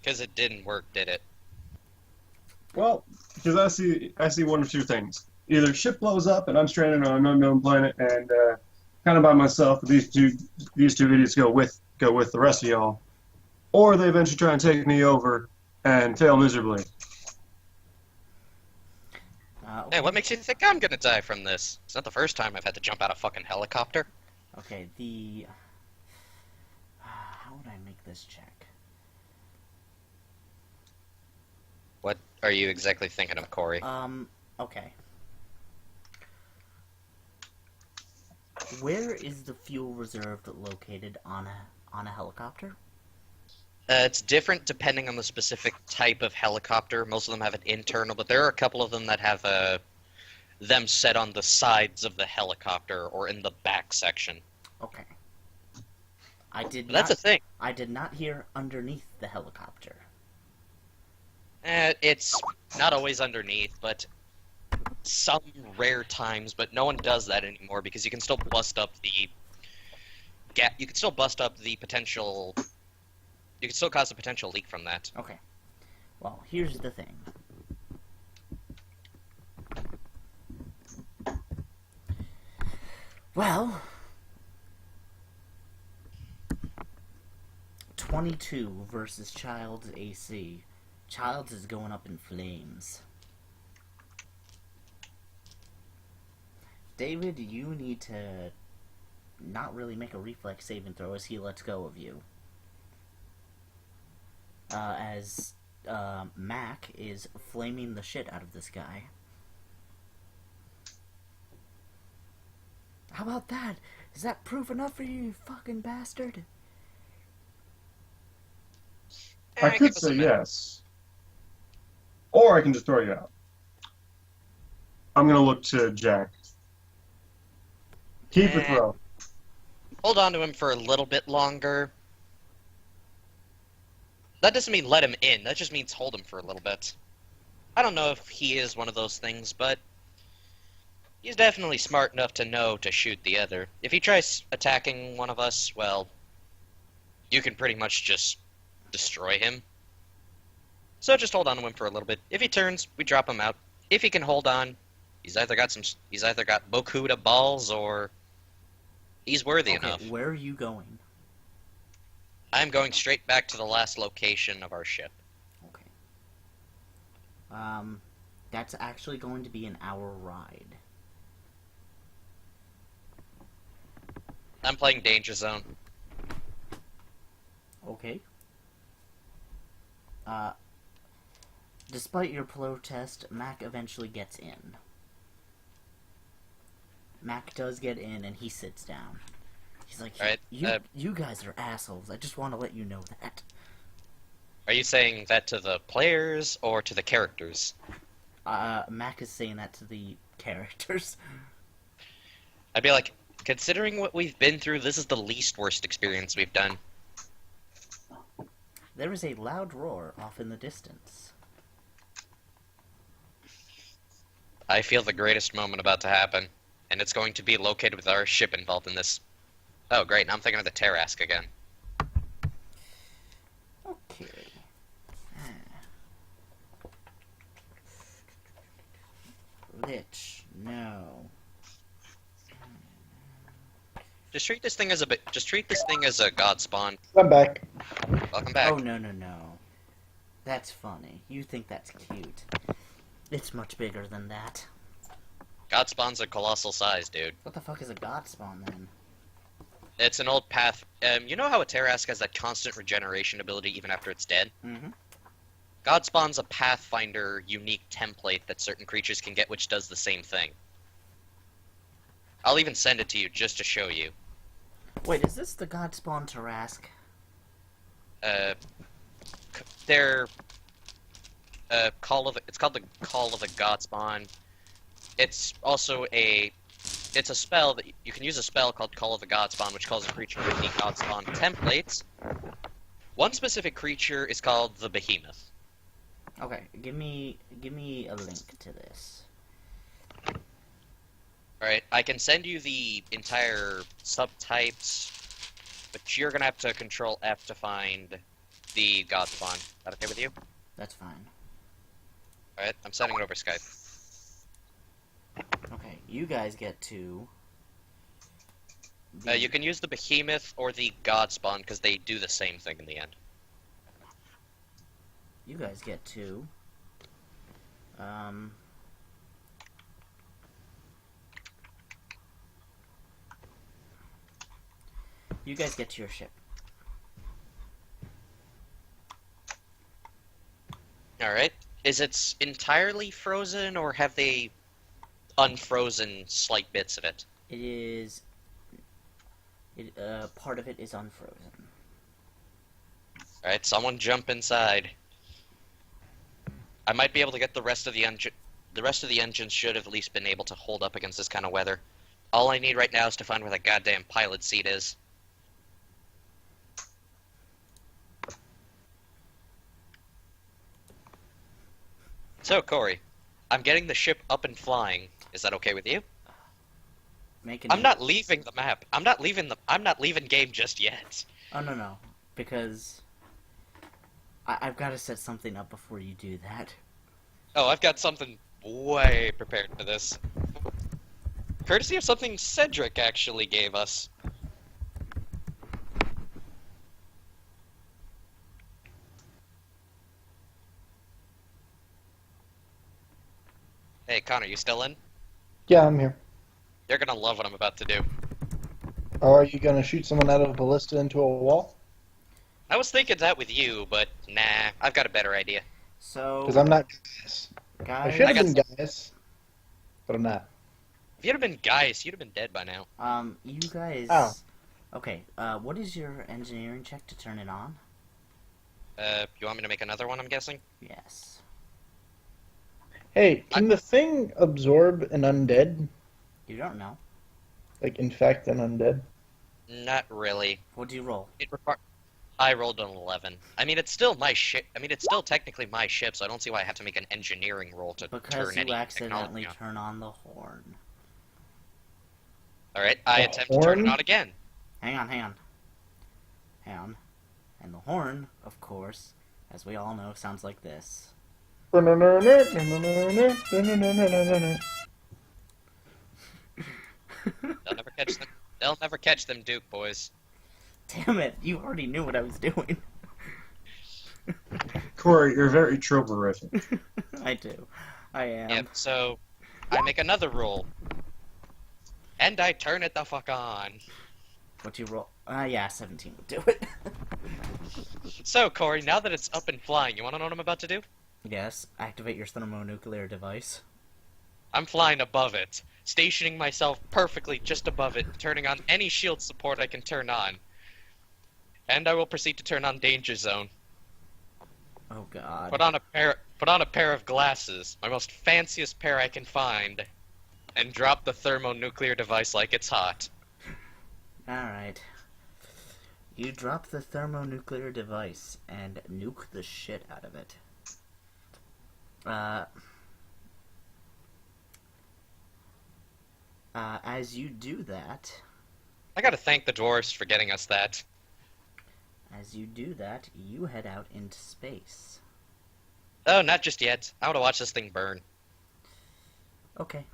Because it didn't work, did it? Well, because I see one of two things. Either ship blows up and I'm stranded on an unknown planet and kind of by myself. These two idiots go with the rest of y'all, or they eventually try and take me over and fail miserably. Hey, what makes you think I'm gonna die from this? It's not the first time I've had to jump out of a fucking helicopter. Okay, the... How would I make this check? What are you exactly thinking of, Corey? Okay. Where is the fuel reserve located on a helicopter? It's different depending on the specific type of helicopter. Most of them have an internal, but there are a couple of them that have them set on the sides of the helicopter or in the back section. Okay. I did But that's a thing. I did not hear underneath the helicopter. It's not always underneath, but some rare times. But no one does that anymore because you can still bust up the You can still bust up the potential. You can still cause a potential leak from that. Okay. Well, here's the thing. Well, 22 versus Child's AC. Child's is going up in flames. David, you need to not really make a reflex saving throw as he lets go of you. As Mac is flaming the shit out of this guy. How about that? Is that proof enough for you, you fucking bastard? I Give could us a say minute. yes, or I can just throw you out. I'm gonna look to Jack. Keep it throw. Hold on to him for a little bit longer. That doesn't mean let him in. That just means hold him for a little bit. I don't know if he is one of those things, but he's definitely smart enough to know to shoot the other. If he tries attacking one of us, well, you can pretty much just destroy him. So just hold on to him for a little bit. If he turns, we drop him out. If he can hold on, he's either got Bokuda balls or he's worthy Okay, enough. where are you going? I'm going straight back to the last location of our ship. Okay. That's actually going to be an hour ride. I'm playing Danger Zone. Okay. Despite your protest, Mac eventually gets in. Mac does get in, and he sits down. He's like, Alright, you guys are assholes. I just want to let you know that. Are you saying that to the players or to the characters? Mac is saying that to the characters. I'd be like, considering what we've been through, this is the least worst experience we've done. There is a loud roar off in the distance. I feel the greatest moment about to happen, and it's going to be located with our ship involved in this. Oh, great, now I'm thinking of the Tarask again. Okay. Lich, no. Just treat this thing as a god spawn. I'm back. Welcome back. Oh, no. That's funny. You think that's cute. It's much bigger than that. God spawns are colossal size, dude. What the fuck is a god spawn, then? It's an old path. You know how a Tarask has that constant regeneration ability even after it's dead? Mm-hmm. God spawn's a Pathfinder unique template that certain creatures can get, which does the same thing. I'll even send it to you just to show you. Wait, is this the god spawn Tarask? They're it's called the Call of the God Spawn. It's also it's a spell that you can use a spell called Call of the God Spawn, which calls a creature with the God Spawn templates. One specific creature is called the Behemoth. Okay, give me a link to this. Alright, I can send you the entire subtypes, but you're gonna have to control F to find the God Spawn. Is that okay with you? That's fine. Alright, I'm sending it over Skype. Okay, you guys get to. You can use the Behemoth or the Godspawn, because they do the same thing in the end. You guys get to. You guys get to your ship. Alright. Is it entirely frozen, or have they unfrozen slight bits of it? It is. Part of it is unfrozen. Alright, someone jump inside. I might be able to get the rest of the engine. The rest of the engines should have at least been able to hold up against this kind of weather. All I need right now is to find where that goddamn pilot seat is. So, Corey, I'm getting the ship up and flying. Is that okay with you? I'm not leaving the map. I'm not leaving game just yet. Oh no, because I've got to set something up before you do that. Oh, I've got something way prepared for this. Courtesy of something Cedric actually gave us. Hey, Connor, you still in? Yeah, I'm here. You're gonna love what I'm about to do. Are you gonna shoot someone out of a ballista into a wall? I was thinking that with you, but nah, I've got a better idea. So. Because I'm not guys. I Guys. should have been guys, but I'm not. If you'd have been Gaius, you'd have been dead by now. You guys. Oh. Okay. What is your engineering check to turn it on? You want me to make another one, I'm guessing? Yes. Hey, can the thing absorb an undead? You don't know. Like, infect an undead? Not really. What do you roll? I rolled an 11. I mean, it's still my ship. I mean, it's still technically my ship, so I don't see why I have to make an engineering roll to Because turn any you accidentally technology on. turn on the horn. Alright, I The attempt to turn it horn? on again. Hang on. And the horn, of course, as we all know, sounds like this. They'll never catch them. They'll never catch them, Duke boys. Damn it, you already knew what I was doing. Corey, you're very troperific. I do. I am. Yep, so I make another roll. And I turn it the fuck on. What you roll? Yeah, 17 would do it. So, Corey, now that it's up and flying, you wanna know what I'm about to do? Yes, activate your thermonuclear device. I'm flying above it, stationing myself perfectly just above it, turning on any shield support I can turn on. And I will proceed to turn on Danger Zone. Oh god. Put on a pair of glasses, my most fanciest pair I can find, and drop the thermonuclear device like it's hot. Alright. You drop the thermonuclear device and nuke the shit out of it. As you do that, I gotta thank the dwarves for getting us that. you head out into space. Oh, not just yet. I wanna watch this thing burn. Okay.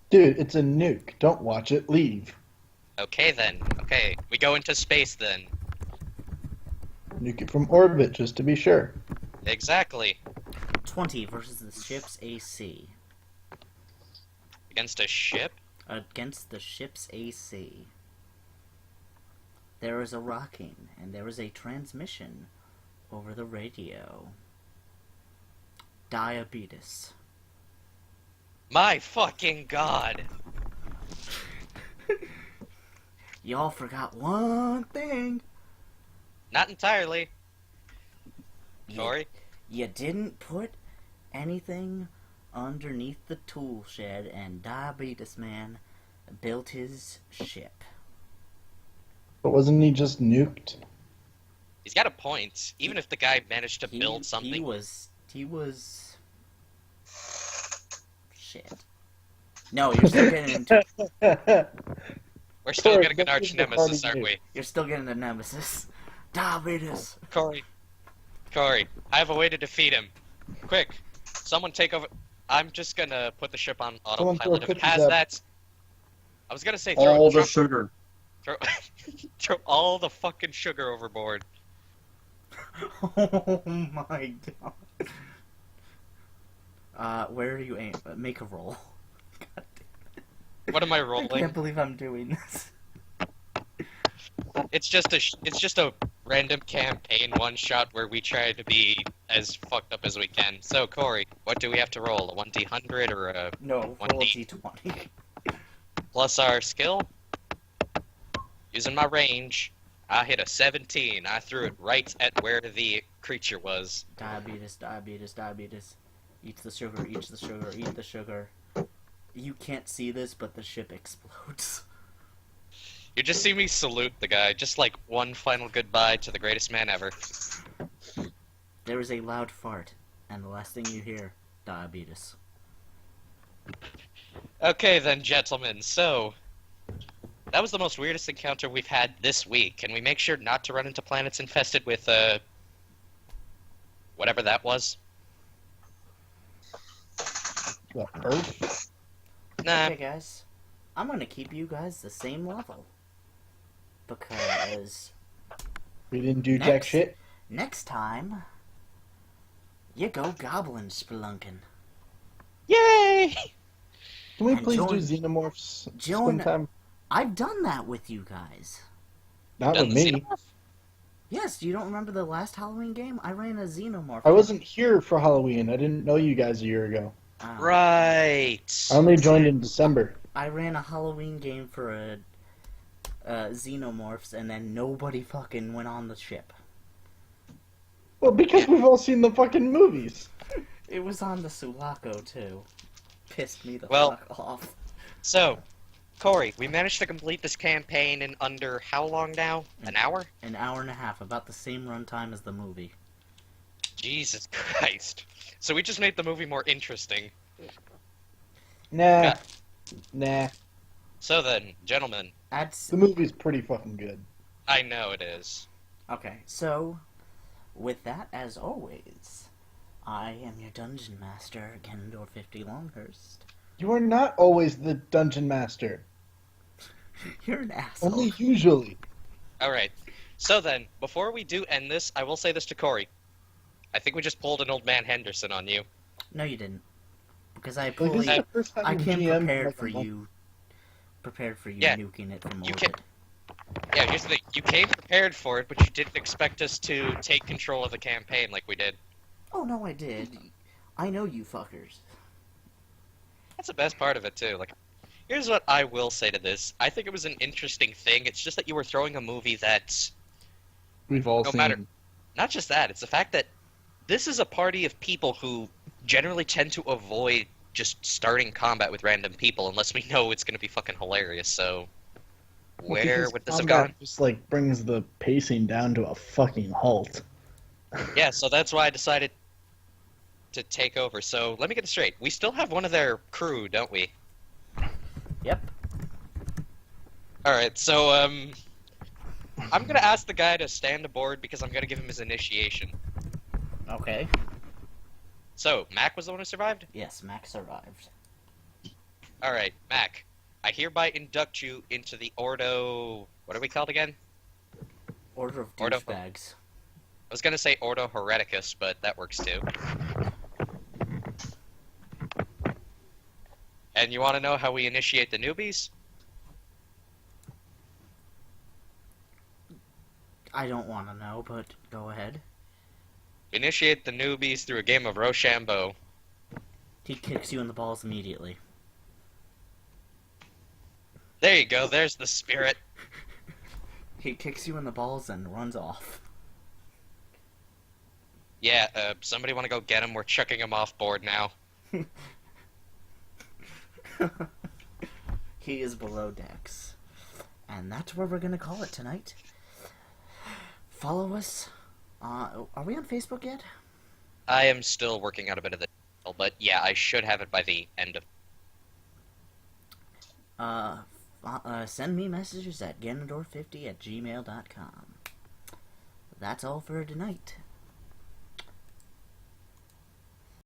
Dude, it's a nuke. Don't watch it. Leave. Okay then. Okay, we go into space then. Nuke it from orbit, just to be sure. Exactly. 20 versus the ship's AC. Against a ship? Against the ship's AC. There is a rocking, and there is a transmission over the radio. Diabetes. My fucking god. Y'all forgot one thing. Not entirely. You- Sorry. You didn't put anything underneath the tool shed, and Diabetes Man built his ship. But wasn't he just nuked? He's got a point. Even if the guy managed to He- build something. He was. Shit. No, you're still getting into. We're still Corey, getting an this arch is the nemesis, party aren't game. we? You're still getting the nemesis. Diabetes. Corey. Corey, I have a way to defeat him. Quick, someone take over. I'm just gonna put the ship on Someone throw autopilot. If it cookies has up. that, I was gonna say All the throw, sugar. throw, throw all the fucking sugar overboard. Oh my god. Where are you aim? Make a roll. God damn. What am I I rolling? can't believe I'm doing this. It's just a random campaign one shot where we try to be as fucked up as we can. So Corey, what do we have to roll? A 1d100 or a No, roll a 1D. d20. plus our skill? Using my range, I hit a 17. I threw it right at where the creature was. Diabetes, diabetes, diabetes. Eat the sugar, eat the sugar, eat the sugar. You can't see this, but the ship explodes. You just see me salute the guy, just like one final goodbye to the greatest man ever. There is a loud fart, and the last thing you hear, diabetes. Okay then, gentlemen, so... that was the most weirdest encounter we've had this week. Can we make sure not to run into planets infested with, whatever that was? What, Earth? Nah. Okay, guys. I'm gonna keep you guys the same level. Because We didn't do jack Next. shit. next time, you go goblin spelunking. Yay! Can we And please do join- xenomorphs join- sometime? I've done that with you guys. Not Done with the me. xenomorph? Yes, you don't remember the last Halloween game? I ran a xenomorph. I wasn't here for Halloween. I didn't know you guys a year ago. Right. I only joined in December. I ran a Halloween game for a xenomorphs, and then nobody fucking went on the ship. Well, because we've all seen the fucking movies. It was on the Sulaco too. Pissed me the Well- fuck off. So, Corey, we managed to complete this campaign in under how long now? An hour? An hour and a half, about the same runtime as the movie. Jesus Christ. So we just made the movie more interesting. Nah. Yeah. Nah. So then, gentlemen, That's The movie's pretty fucking good. I know it is. okay. So, with that, as always, I am your dungeon master, Ganondorf 50 Longhurst. You are not always the dungeon master. You're an asshole. Only usually. Alright. So then, before we do end this, I will say this to Corey. I think we just pulled an old man Henderson on you. No, you didn't. Because I Like, this fully, is the first time I you came GM'd prepared like a for month. you. Prepared for you Yeah, nuking it from you orbit. Yeah, here's the thing. You came prepared for it, but you didn't expect us to take control of the campaign like we did. Oh no, I did. I know you fuckers. That's the best part of it, too. Like, here's what I will say to this. I think it was an interesting thing. It's just that you were throwing a movie that... We've all No seen. matter- Not just that, it's the fact that this is a party of people who generally tend to avoid just starting combat with random people unless we know it's going to be fucking hilarious, so... Where Because would this have combat gone? Just like brings the pacing down to a fucking halt. Yeah, so that's why I decided to take over. So, let me get this straight. We still have one of their crew, don't we? Yep. Alright, so, I'm gonna ask the guy to stand aboard because I'm gonna give him his initiation. Okay. So, Mac was the one who survived? Yes, Max survived. Alright, Mac. I hereby induct you into the Ordo... What are we called again? Order of Ordo- douchebags. I was gonna say Ordo Hereticus, but that works too. And you wanna know how we initiate the newbies? I don't want to know, but go ahead. We initiate the newbies through a game of Rochambeau. He kicks you in the balls immediately. There you go, there's the spirit. He kicks you in the balls and runs off. Yeah, somebody wanna go get him? We're chucking him off board now. He is below decks. And that's where we're gonna call it tonight. Follow us. Are we on Facebook yet? I am still working out a bit of the but yeah, I should have it by the end of... Send me messages at ganondorf50@gmail.com. That's all for tonight.